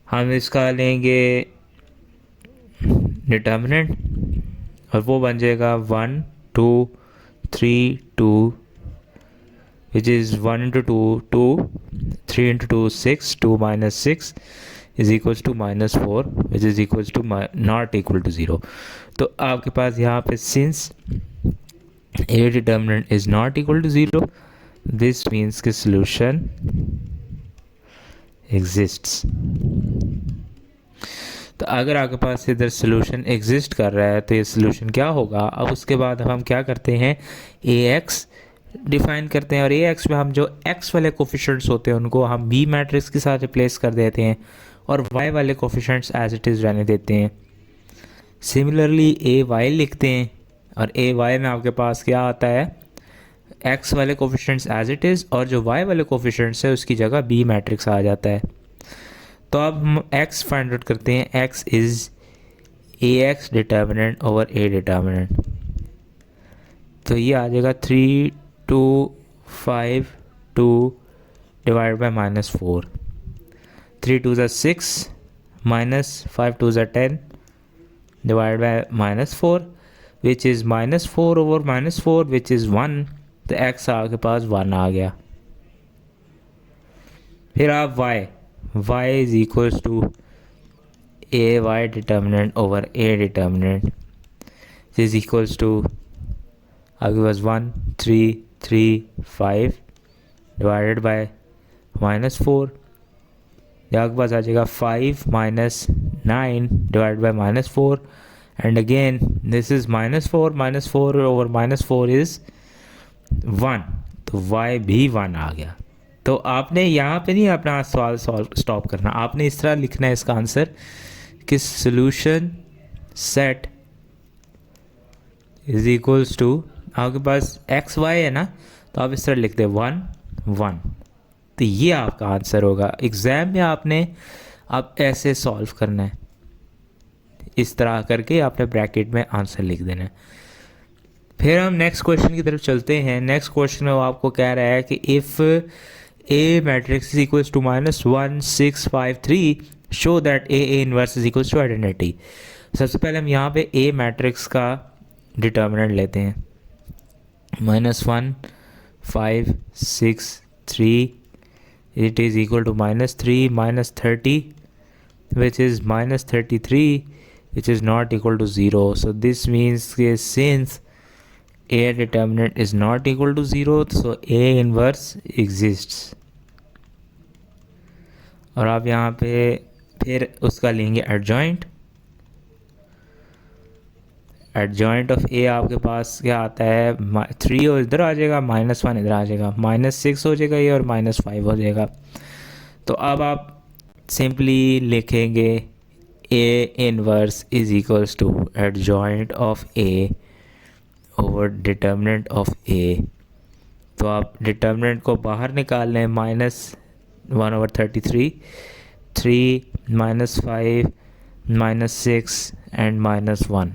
हम इसका लेंगे डिटर्मिनेंट और वो बन जाएगा 1 2 3 2, which is 1 × 2 2, 3 × 2 6, 2 - 6 is equals to -4, which is equals to not equal to 0। तो आपके पास यहाँ पे since a determinant is not equal to 0, this means कि solution exists। तो अगर आपके पास इधर सोल्यूशन एग्जिस्ट कर रहा है तो ये सोल्यूशन क्या होगा? अब उसके बाद हम क्या करते हैं, AX डिफाइन करते हैं, और AX में हम जो X वाले कोफिशिएंट्स होते हैं उनको हम B मैट्रिक्स के साथ रिप्लेस कर देते हैं और Y वाले कोफिशिएंट्स एज इट इज़ रहने देते हैं। सिमिलरली AY लिखते हैं और AY में आपके पास क्या आता है, X वाले कोफिशिएंट्स एज इट इज़, और जो Y वाले कोफिशिएंट्स है उसकी जगह B मैट्रिक्स आ जाता है। तो अब हम X फाइंड आउट करते हैं। X is AX determinant over A determinant, तो ये आ जाएगा 3 2 5 2 divide by -4। 3 2 = 6 -5 2 = 10 divide by -4, which is -4 over -4 which is 1। तो X आपके पास 1 आ गया। फिर आप y is equals to AY determinant over A determinant is equals to आपके पास 1 3 3 5 डिवाइडेड बाय -4, आपके पास आ जाएगा 5 - 9 divide by -4, and again this is -4 over -4 is 1, तो y भी 1 आ गया। तो आपने यहाँ पे नहीं अपना सवाल स्टॉप करना, आपने इस तरह लिखना है इसका आंसर कि solution set is equals to, आपके पास एक्स वाई है ना, तो आप इस तरह लिख दें 1 1, तो ये आपका आंसर होगा। एग्ज़ाम में आपने अब ऐसे सॉल्व करना है, इस तरह करके आपने ब्रैकेट में आंसर लिख देना है। फिर हम नेक्स्ट क्वेश्चन की तरफ चलते हैं। नेक्स्ट क्वेश्चन में वो आपको कह रहा है कि if A matrix is equals to -1 6 5 3 show that A inverse is equals to identity. सबसे पहले हम यहाँ पे A मैट्रिक्स का डिटर्मिनेंट लेते हैं, -1 5 6 3 it is equal to minus 3 minus 30, which is minus 33, which is not equal to 0. So this means since A determinant is not equal to 0, so A inverse exists. और आप यहाँ पे फिर उसका लेंगे एडजॉइंट. एडजॉइंट ऑफ ए आपके पास क्या आता है, 3 और इधर आ जाएगा, -1 इधर आ जाएगा, -6 हो जाएगा ये और -5 हो जाएगा. तो अब आप सिंपली लिखेंगे A inverse is equals to adjoint of A over determinant of A. तो आप डिटर्मिनेंट को बाहर निकाल लें, -1/33, 3 -5 -6 एंड -1.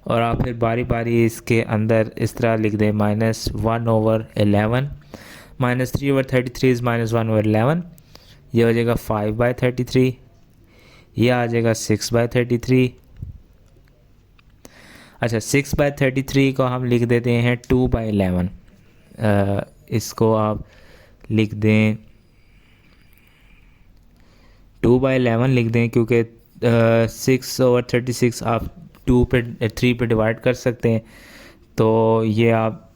और आप फिर बारी बारी इसके अंदर इस तरह लिख दें -1/11, -3/33 इज़ -1/11. ये हो जाएगा 5/33, ये आ जाएगा 6/33. अच्छा, 6/33 को हम लिख देते हैं 2/11. इसको आप लिख दें 2/11 लिख दें, क्योंकि 6/36 आप 3 पे डिवाइड कर सकते हैं. तो ये आप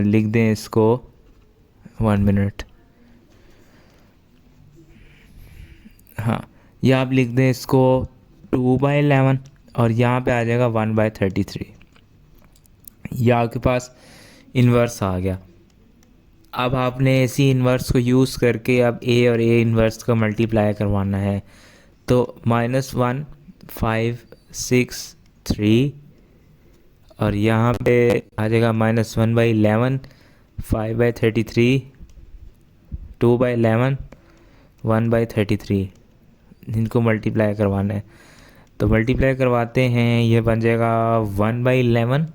लिख दें इसको 1 मिनट. हाँ, ये आप लिख दें इसको 2/11 और यहाँ पे आ जाएगा 1/33. ये आपके पास इन्वर्स आ गया. अब आपने इसी इन्वर्स को यूज़ करके अब ए और ए इन्वर्स को मल्टीप्लाई करवाना है. तो -1 5 6 3 और यहाँ पे आ जाएगा -1/11, 5/33, 2/11, 1/33. इनको मल्टीप्लाई करवाना है. तो मल्टीप्लाई करवाते हैं, ये बन जाएगा 1/11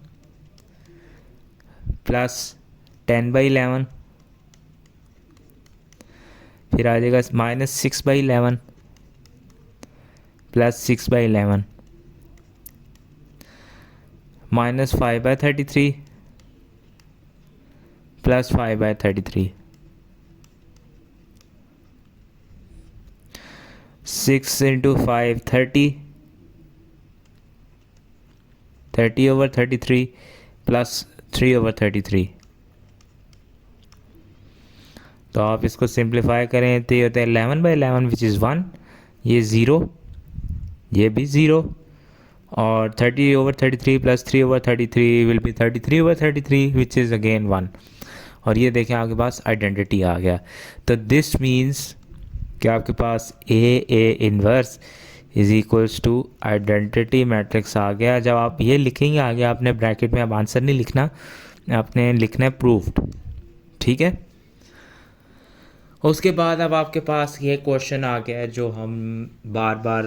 प्लस 10/11, फिर आ जाएगा -6/11 प्लस 6/11, -5/33 प्लस 5/33, 6 × 5 30, 30/33 प्लस 3/33. तो आप इसको सिंप्लीफाई करें तो ये होता है 11/11 विच इज़ 1, ये 0, ये भी 0, और 30/33 plus 3/33 will be 33/33 which is again 1. और ये देखें आपके पास आइडेंटिटी आ गया. तो दिस मीन्स कि आपके पास A inverse is equals to identity matrix आ गया. जब आप ये लिखेंगे आगे, आपने ब्रैकेट में अब आंसर नहीं लिखना, आपने लिखना है प्रूव्ड. ठीक है. उसके बाद अब आपके पास ये क्वेश्चन आ गया है जो हम बार बार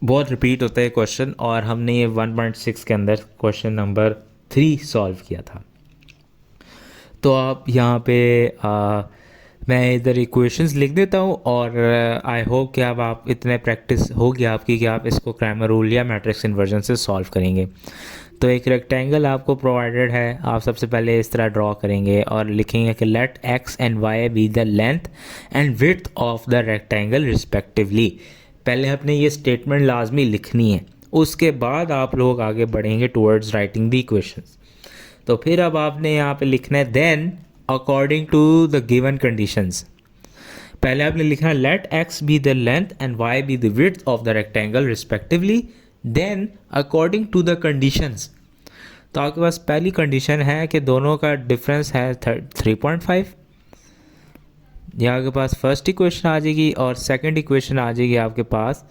बहुत रिपीट होता है क्वेश्चन, और हमने ये 1.6 के अंदर क्वेश्चन नंबर 3 सॉल्व किया था. तो आप यहाँ पे मैं इधर इक्वेशंस लिख देता हूँ, और आई होप कि अब आप इतने प्रैक्टिस होगी आपकी कि आप इसको क्रैमर रूल या मैट्रिक्स इन्वर्जन से सॉल्व करेंगे. तो एक रेक्टेंगल आपको प्रोवाइडेड है, आप सबसे पहले इस तरह ड्रॉ करेंगे और लिखेंगे कि let x and y be the length and width of the rectangle respectively. पहले आपने ये स्टेटमेंट लाजमी लिखनी है, उसके बाद आप लोग आगे बढ़ेंगे टुवर्ड्स राइटिंग द इक्वेशंस. तो फिर अब आपने यहाँ पे लिखना है then according to the given conditions. पहले आपने लिखना let x be the length and y be the width of the rectangle respectively, then according to the conditions. तो आपके पास पहली कंडीशन है कि दोनों का डिफरेंस है 3.5. यहाँ के पास फर्स्ट इक्वेशन आ जाएगी, और सेकंड इक्वेशन आ जाएगी आपके पास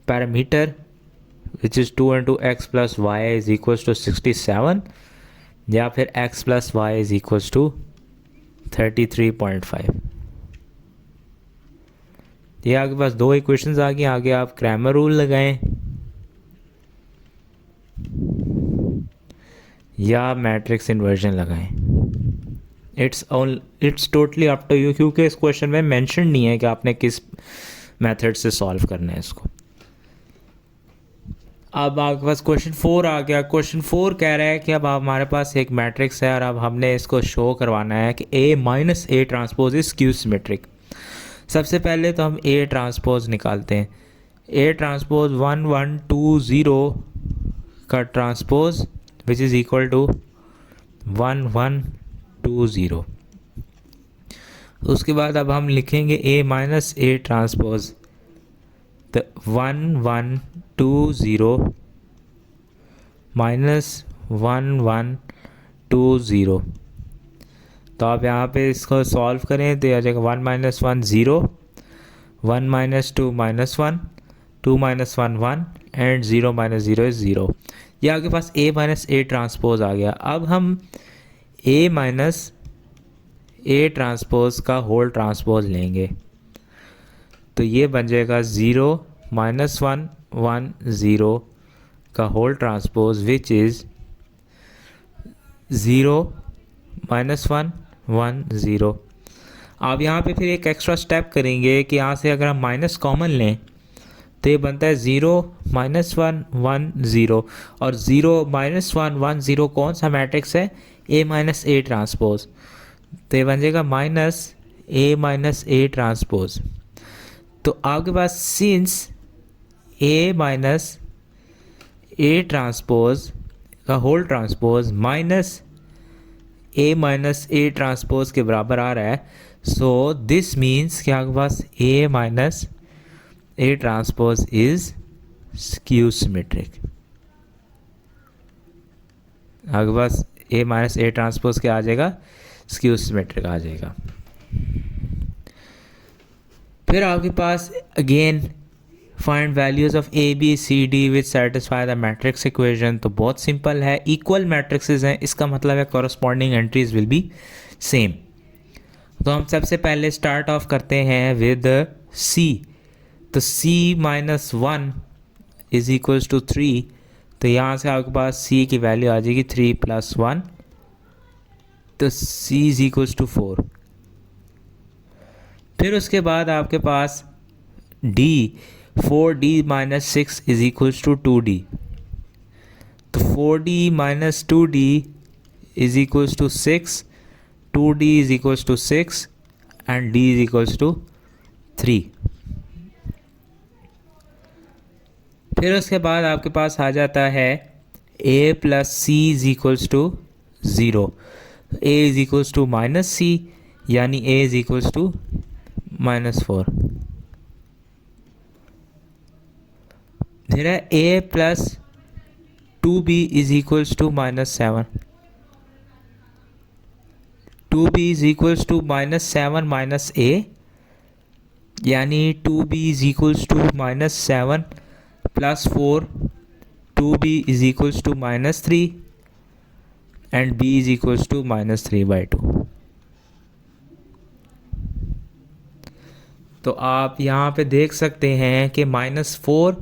parameter which is 2 × x + y is equals to 67, या फिर x + y is equals to 33.5. ये आपके पास दो इक्वेशंस आ गई. आगे आप क्रैमर रूल लगाएं या मैट्रिक्स इन्वर्जन लगाएं. It's totally up to you, क्योंकि इस क्वेश्चन में मेंशन नहीं है कि आपने किस मेथड से सॉल्व करना है इसको. अब आपके पास क्वेश्चन 4 आ गया। क्वेश्चन 4 कह रहा है कि अब हमारे पास एक मैट्रिक्स है और अब हमने इसको शो करवाना है कि A minus A transpose is skew symmetric. सबसे पहले तो हम A ट्रांसपोज निकालते हैं। A ट्रांसपोज 1 1 2 0 का transpose which is equal to 1 1 2 0। उसके बाद अब हम लिखेंगे A माइनस ए ट्रांसपोज तो 1 1 2 0 माइनस 1 1 2 0। तो आप यहाँ पे इसको सॉल्व करें तो आ जाएगा 1 minus 1 0, 1 minus 2 minus 1, 2 minus 1 1 and 0 minus 0 is 0। ये आपके पास A माइनस ए ट्रांसपोज आ गया। अब हम A माइनस ए ट्रांसपोज का होल ट्रांसपोज लेंगे तो ये बन जाएगा 0 माइनस 1 1 0 का whole transpose which is 0 minus 1 1 0। आप यहाँ पे फिर एक एक्स्ट्रा स्टेप करेंगे कि यहाँ से अगर हम माइनस कॉमन लें तो ये बनता है 0 माइनस 1 1 0 और 0 माइनस 1 1 0 कौन सा मैट्रिक्स है? A minus A transpose. तो ये बन जाएगा माइनस ए ट्रांसपोज। तो आपके पास since A minus A transpose का whole transpose minus A minus A transpose के बराबर आ रहा है, सो दिस मीन्स कि आपके पास A minus A transpose is skew symmetric. आपके पास A माइनस ए ट्रांसपोज क्या आ जाएगा? स्क्यू सिमेट्रिक आ जाएगा। फिर आपके पास again find values of A B C D which satisfy the matrix equation. तो बहुत सिंपल है, इक्वल मैट्रिक्सेस हैं, इसका मतलब है corresponding entries will be same. तो हम सबसे पहले स्टार्ट ऑफ करते हैं विद C। तो C minus 1 is equals to 3। तो यहाँ से आपके पास C की वैल्यू आ जाएगी 3 प्लस 1, तो C इज इक्वल्स टू 4। फिर उसके बाद आपके पास D 4D minus 6 is equals to 2D। तो 4D minus 2D is equals to 6, 2D is equals to 6 and D is equals to 3। फिर उसके बाद आपके पास आ जाता है A plus C is equals to 0। A is equals to minus C यानी A is equals to minus 4। फिर है A plus 2B is equals to minus 7। 2B is equals to minus 7 minus A यानी 2B is equals to minus 7 plus 4, 2B is equals to minus 3 एंड B is equals to minus 3/2। तो आप यहाँ पे देख सकते हैं कि -4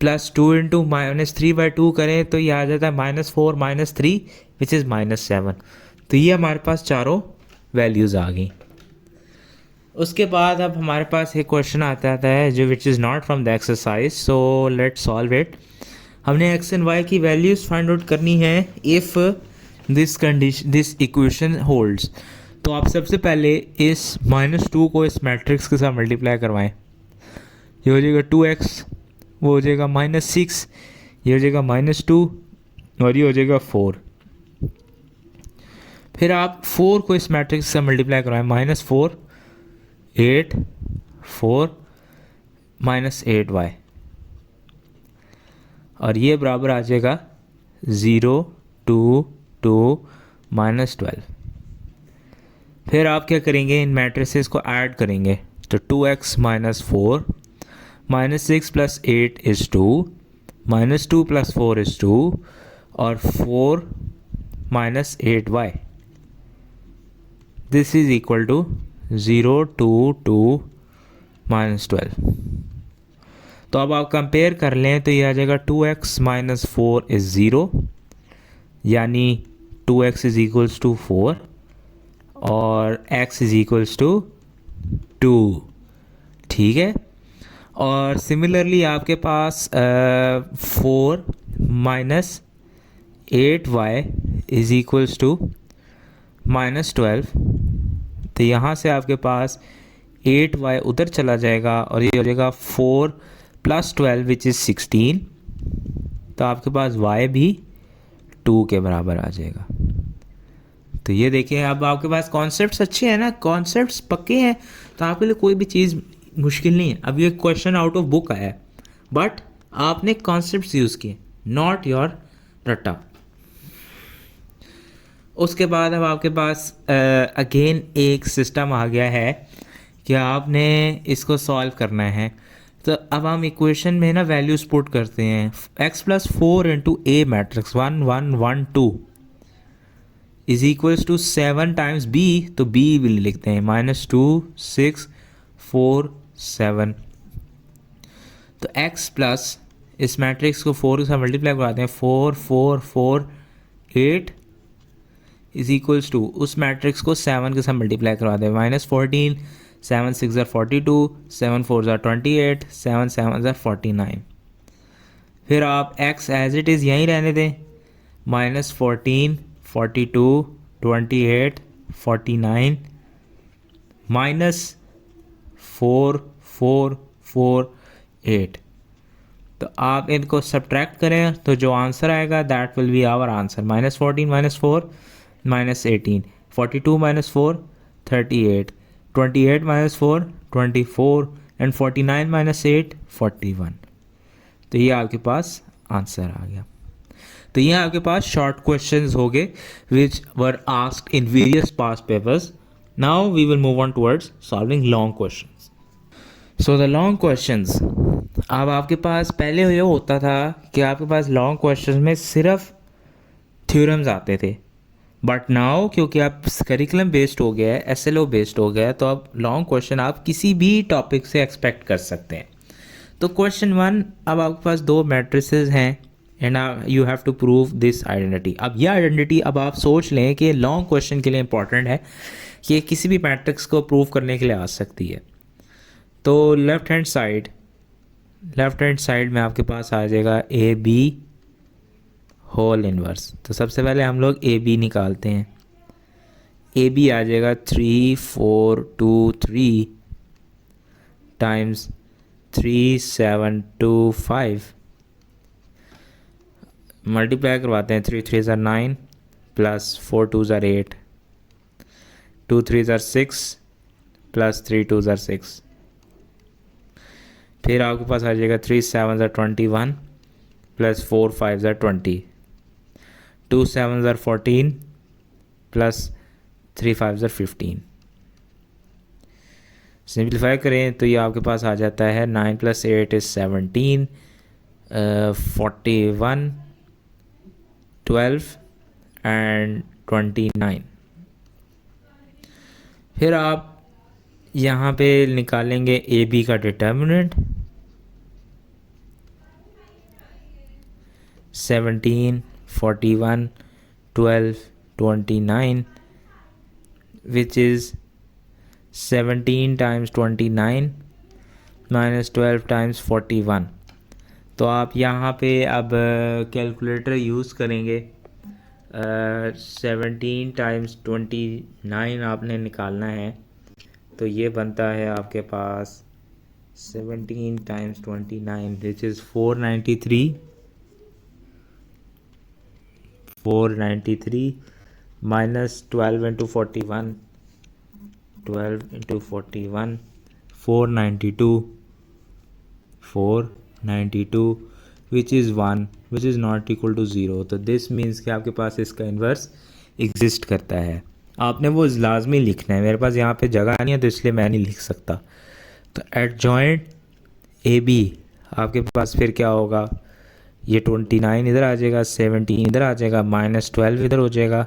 प्लस 2 इंटू -3/2 करें तो ये आ जाता है -4 -3 विच इज़ -7। तो ये हमारे पास चारों वैल्यूज़ आ गई। उसके बाद अब हमारे पास एक क्वेश्चन आता है जो विच is not from the exercise, so let's solve it. हमने x एंड y की वैल्यूज़ फाइंड आउट करनी है इफ़ दिस इक्वेशन होल्ड्स। तो आप सबसे पहले इस -2 को इस मैट्रिक्स के साथ मल्टीप्लाई करवाएं। ये हो जाएगा 2x, वो हो जाएगा -6, ये हो जाएगा -2 और ये हो जाएगा 4। फिर आप 4 को इस मैट्रिक्स से मल्टीप्लाई करवाएं, -4 8 4 -8y और ये बराबर आ जाएगा 0 2 2 -12। फिर आप क्या करेंगे, इन मैट्रिसेस को ऐड करेंगे। तो 2x - 4 -6 + 8 इज़ 2, -2 + 4 इज़ 2 और 4 -8y। This is equal to 0 2 2 -12। तो अब आप कंपेयर कर लें तो ये आ जाएगा 2x - 4 इज़ 0 यानी 2x इज़ इक्वल्स टू 4 और x इज़ इक्वल्स टू 2। ठीक है, और सिमिलरली आपके पास 4 minus 8y is equals to -12। तो यहाँ से आपके पास 8y उधर चला जाएगा और ये हो जाएगा 4 + 12 विच इज़ 16। तो आपके पास y भी 2 के बराबर आ जाएगा। तो ये देखिए, अब आपके पास कॉन्सेप्ट्स अच्छे हैं ना, कॉन्सेप्ट्स पक्के हैं, तो आपके लिए कोई भी चीज़ मुश्किल नहीं है। अब ये क्वेश्चन आउट ऑफ बुक आया है, बट आपने कॉन्सेप्ट्स यूज़ किए, नॉट योर रट्टा। उसके बाद अब आपके पास अगेन एक सिस्टम आ गया है कि आपने इसको सॉल्व करना है। तो अब हम इक्वेशन में ना वैल्यूज पुट करते हैं। x + 4 × A matrix 1 1 1 2 is equals to 7 times b, तो b भी लिखते हैं -2 6 4 7। तो x प्लस इस मैट्रिक्स को 4 के साथ मल्टीप्लाई करवाते हैं, 4 4 4 8 इज इक्वल्स टू उस मैट्रिक्स को 7 के साथ मल्टीप्लाई करवाते हैं, -14 7 6 ज़ार 42 7 4 ज़ार 28 7 7 ज़ार 49। फिर आप x एज इट इज़ यहीं रहने दें, -14 42 28 49 -4 4 4 8। तो आप इनको सब्ट्रैक्ट करें तो जो आंसर आएगा that will be our answer. -14 - 4 -18 42 - 4 38 28 - 4 24 and 49 - 8 41। तो ये आपके पास आंसर आ गया। तो ये आपके पास शॉर्ट क्वेश्चंस हो गए which were asked in various past papers. Now we will move on towards solving long questions. So the long questions, अब आपके पास पहले ये होता था कि आपके पास लॉन्ग क्वेश्चंस में सिर्फ थ्योरम्स आते थे, बट नाउ क्योंकि आप करिकुलम बेस्ड हो गया है, SLO बेस्ड हो गया है, तो अब लॉन्ग क्वेश्चन आप किसी भी टॉपिक से एक्सपेक्ट कर सकते हैं। तो क्वेश्चन 1, अब आपके पास 2 मैट्रिसेस हैं and you have to prove this identity. अब यह आइडेंटिटी अब आप सोच लें कि लॉन्ग क्वेश्चन के लिए इंपॉर्टेंट है कि किसी भी मैट्रिक्स को प्रूव करने के लिए आ सकती है। तो लेफ्ट हैंड साइड में आपके पास आ जाएगा AB होल इनवर्स। तो सबसे पहले हम लोग AB निकालते हैं। AB आ जाएगा 3 4 2 3 टाइम्स 3 7 2 5। मल्टीप्लाई करवाते हैं, 3 3 ज़ार 9 प्लस 4 2 ज़ार 8 2 3 ज़ार 6 प्लस 3 2 ज़ार 6। फिर आपके पास आ जाएगा 3 7 ज़ार 21 प्लस 4 5 ज़ार 20 2 7 ज़ार 14 प्लस 3 5 ज़ार 15। सिंप्लीफाई करें तो ये आपके पास आ जाता है 9 + 8 इज़ 17 41 12 एंड 29। फिर आप यहाँ पे निकालेंगे AB का determinant 17 41 12 29 which is 17 times 29 minus 12 times 41। तो आप यहाँ पे अब कैलकुलेटर यूज़ करेंगे। 17 टाइम्स 29 आपने निकालना है, तो ये बनता है आपके पास 17 times 29 which is 493 minus 12 into 41 12 into 41 492 which is 1 which is not equal to 0। तो दिस मीन्स कि आपके पास इसका इन्वर्स एग्जिस्ट करता है। आपने वो लाजमी लिखना है, मेरे पास यहाँ पे जगह नहीं है तो इसलिए मैं नहीं लिख सकता। तो एडजॉइंट AB आपके पास फिर क्या होगा, ये 29 इधर आ जाएगा, 17 इधर आ जाएगा, -12 इधर हो जाएगा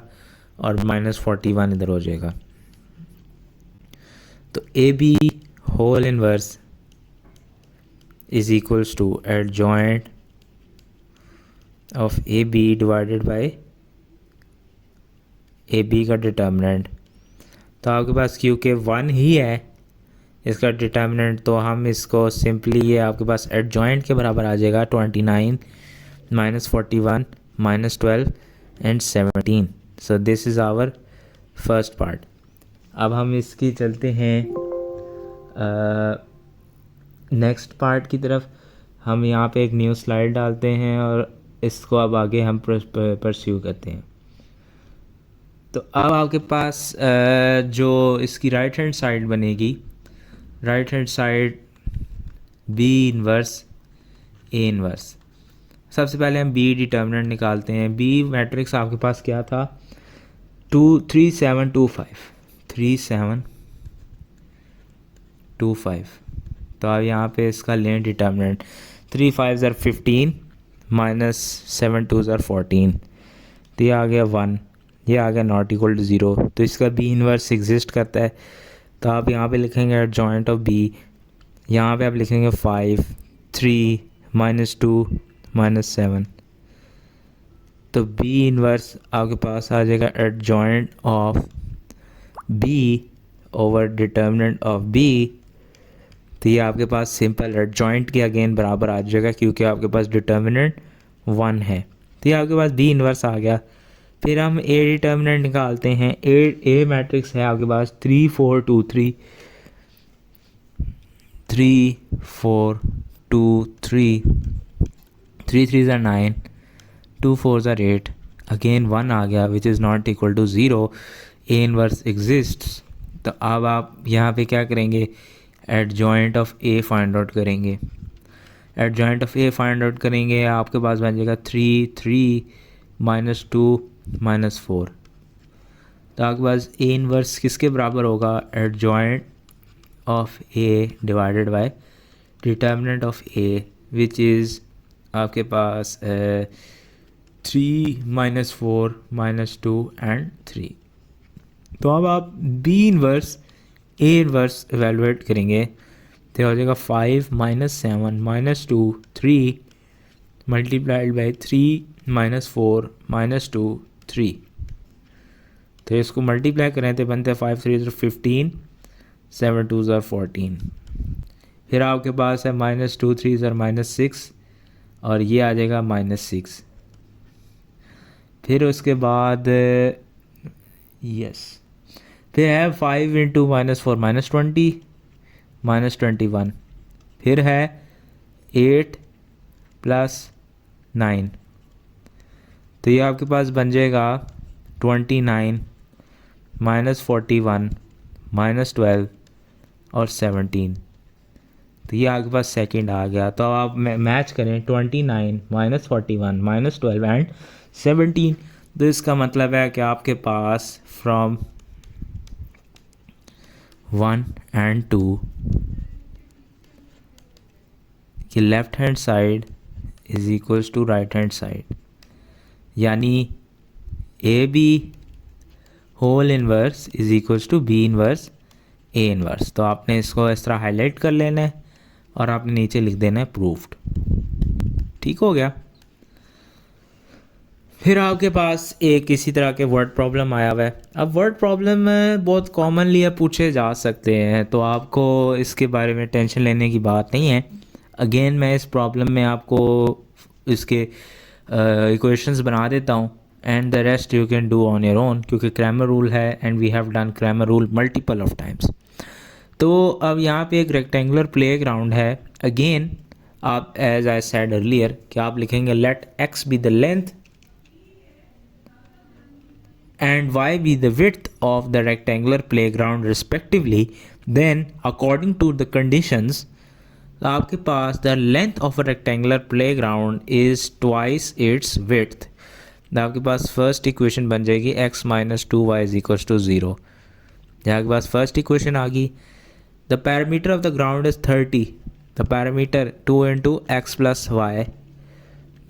और -41 इधर हो जाएगा। तो AB whole inverse is equals to adjoint of AB divided by AB का डिटर्मिनेंट। तो आपके पास क्योंकि 1 ही है इसका डिटर्मिनेंट, तो हम इसको सिंपली, ये आपके पास एडजॉइंट के बराबर आ जाएगा 29 minus 41 minus 12 and 17. So this is our first part. अब हम इसकी चलते हैं नेक्स्ट पार्ट की तरफ. हम यहाँ पे एक न्यू स्लाइड डालते हैं और इसको अब आगे हम परस्यू करते हैं. तो अब आपके पास जो इसकी राइट हैंड साइड बनेगी, right hand side B inverse A inverse. सबसे पहले हम बी डिटर्मिनेंट निकालते हैं. बी मैट्रिक्स आपके पास क्या था, 3 7 2 5, 3 7 2 5. तो अब यहाँ पे इसका लें डिटर्मिनेंट. 3 5 ज़र 15 माइनस 7 2 ज़र 14. तो ये आ गया 1, ये आ गया नॉट इक्वल टू 0. तो इसका बी इनवर्स एग्जिस्ट करता है. तो आप यहाँ पे लिखेंगे एडजॉइंट ऑफ बी. यहाँ पे आप लिखेंगे 5 3 माइनस 2 माइनस 7. तो बी इनवर्स आपके पास आ जाएगा adjoint of B over determinant of B. तो ये आपके पास सिंपल एडजॉइंट के अगेन बराबर आ जाएगा क्योंकि आपके पास डिटर्मिनेंट 1 है. तो ये आपके पास बी इनवर्स आ गया. फिर हम ए डिटर्मिनेंट निकालते हैं. ए मैट्रिक्स है आपके पास 3 4 2 3, 3 4 2 3, 3 3 ज़र 9, 2 4 ज़र 8. अगेन 1 आ गया which is not equal to 0. A inverse exists. तो अब आप यहाँ पे क्या करेंगे, adjoint of A find out करेंगे. Adjoint of A find out करेंगे, आपके पास बन जाएगा 3 3 माइनस 2 माइनस 4. तो आपके पास ए इनवर्स किसके बराबर होगा, adjoint of A divided by determinant of A which is आपके पास 3 माइनस 4 माइनस 2 एंड 3. तो अब आप B inverse A inverse evaluate करेंगे तो हो जाएगा 5 minus 7 minus 2 3 multiplied by 3 minus 4 minus 2 3. तो इसको मल्टीप्लाई करें तो बनते हैं 5 3 ज़र 15, 7 2 ज़र 14. फिर आपके पास है माइनस 2 3 ज़र माइनस 6 और ये आ जाएगा माइनस 6. फिर उसके बाद फिर है 5 इंटू माइनस 4 माइनस 20 माइनस 21. फिर है 8 प्लस 9. तो ये आपके पास बन जाएगा 29 माइनस 41 माइनस 12 और 17. तो ये आपके पास सेकंड आ गया. तो आप मैच करें 29 माइनस 41 माइनस 12 एंड 17. तो इसका मतलब है कि आपके पास फ्रॉम 1 एंड 2 कि left hand side is equals to right hand side, यानी A B whole inverse is equals to B inverse A inverse. तो आपने इसको इस तरह हाईलाइट कर लेना है और आपने नीचे लिख देना है प्रूव्ड. ठीक हो गया. फिर आपके पास एक इसी तरह के वर्ड प्रॉब्लम आया हुआ है. अब वर्ड प्रॉब्लम बहुत कॉमनली पूछे जा सकते हैं तो आपको इसके बारे में टेंशन लेने की बात नहीं है. अगेन मैं इस प्रॉब्लम में आपको इसके इक्वेशंस बना देता हूँ and the rest you can do on your own क्योंकि क्रैमर रूल है and we have done Cramer rule multiple of times. तो अब यहाँ पे एक रेक्टेंगुलर प्ले ग्राउंड है. अगेन आप एज आई सेड अर्लियर कि आप लिखेंगे let x be the length and y be the width of the rectangular playground respectively. Then according to the conditions आपके पास the length of a rectangular playground is twice its width. आपके पास first equation बन जाएगी x minus 2y is equals to 0. आपके पास first equation आ गई. The parameter of the ground is 30. The parameter 2 into x plus y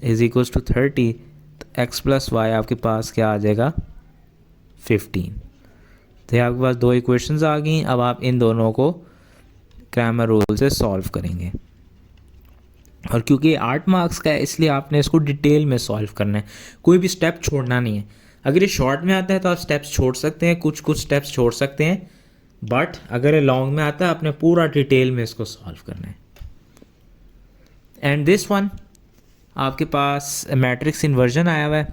is equals to 30. x plus y आपके पास क्या आ जाएगा 15. तो आपके पास दो इक्वेशंस आ गई. अब आप इन दोनों को क्रैमर रूल से सॉल्व करेंगे और क्योंकि 8 मार्क्स का है इसलिए आपने इसको डिटेल में सॉल्व करना है, कोई भी स्टेप छोड़ना नहीं है. अगर ये शॉर्ट में आता है तो आप स्टेप्स छोड़ सकते हैं, कुछ स्टेप्स छोड़ सकते हैं बट अगर ये लॉन्ग में आता है आपने पूरा डिटेल में इसको सॉल्व करना है। एंड दिस वन आपके पास मैट्रिक्स इन्वर्जन आया हुआ है,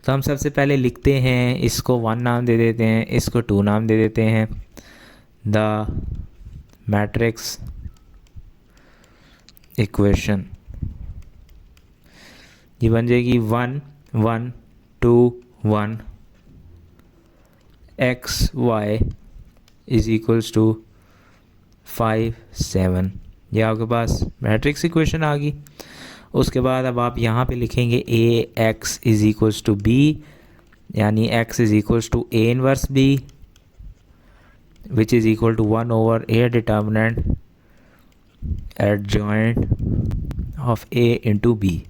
तो हम सबसे पहले लिखते हैं, इसको 1 नाम दे देते हैं, इसको 2 नाम दे देते हैं। द मैट्रिक्स इक्वेशन ये बन जाएगी 1 1 2 1 x y is equals to 5 7। ये आपके पास मैट्रिक्स इक्वेशन आ गई। उसके बाद अब आप यहाँ पे लिखेंगे A X is equals to B, यानी x is equals to A inverse b which is equal to 1 over A determinant adjoint of a into B.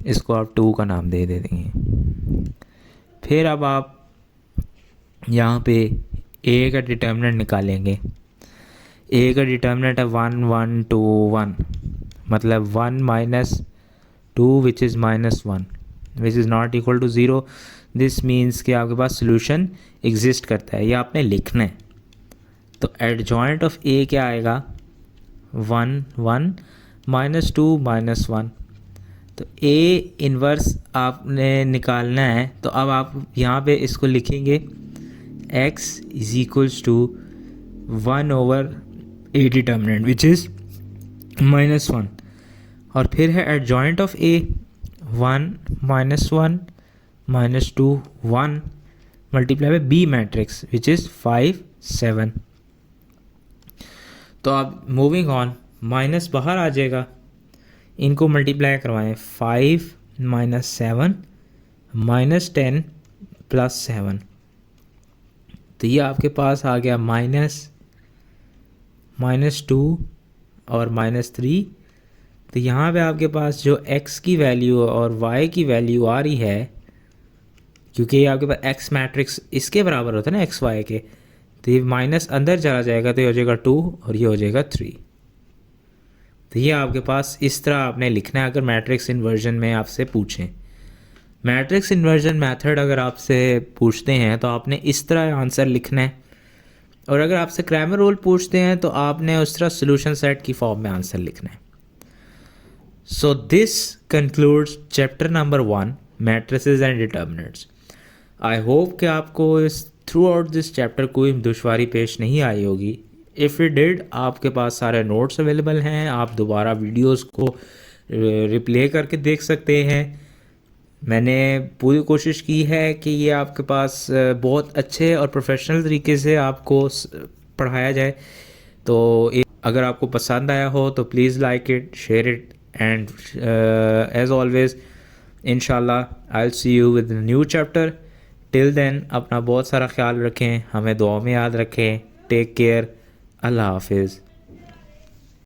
इसको आप 2 का नाम दे देंगे। फिर अब आप यहाँ पे a का डिटर्मिनेंट निकालेंगे। a का डिटर्मिनेंट है 1 1 2 1, मतलब 1 minus 2 which is -1 which is not equal to 0। This means कि आपके पास सोल्यूशन एग्जिस्ट करता है, ये आपने लिखना है। तो एडजॉइंट ऑफ a क्या आएगा 1 1 -2 -1। तो a इन्वर्स आपने निकालना है, तो अब आप यहाँ पे इसको लिखेंगे x is equals to 1 over a determinant which is -1, और फिर है adjoint of a 1 -1 -2 1 multiply by b matrix which is 5 7। तो आप मूविंग ऑन, माइनस बाहर आ जाएगा, इनको मल्टीप्लाई करवाएं 5 -7 -10 +7। तो ये आपके पास आ गया -2 और -3। तो यहाँ पे आपके पास जो x की वैल्यू और y की वैल्यू आ रही है, क्योंकि ये आपके पास x मैट्रिक्स इसके बराबर होता है ना x y के, तो ये माइनस अंदर चला जाएगा, तो ये हो जाएगा 2 और ये हो जाएगा 3। तो ये आपके पास इस तरह आपने लिखना है अगर मैट्रिक्स इन्वर्जन में आपसे पूछें। मैट्रिक्स इन्वर्जन मेथड अगर आपसे पूछते हैं तो आपने इस तरह आंसर लिखना है, और अगर आपसे क्रैमर रूल पूछते हैं तो आपने उस तरह सोल्यूशन सेट की फॉर्म में आंसर लिखना है। So this concludes chapter number 1 matrices and determinants. I hope कि आपको इस थ्रू आउट दिस चैप्टर कोई दुश्वारी पेश नहीं आई होगी। इफ़ इट डिड, आपके पास सारे नोट्स अवेलेबल हैं, आप दोबारा वीडियोस को रिप्ले करके देख सकते हैं। मैंने पूरी कोशिश की है कि ये आपके पास बहुत अच्छे और प्रोफेशनल तरीके से आपको पढ़ाया जाए। तो अगर आपको पसंद आया हो तो please like it, share it, and as always इंशाल्लाह I will see you with new chapter. Till then अपना बहुत सारा ख्याल रखें, हमें दुआ में याद रखें। टेक केयर, अल्लाह हाफिज़।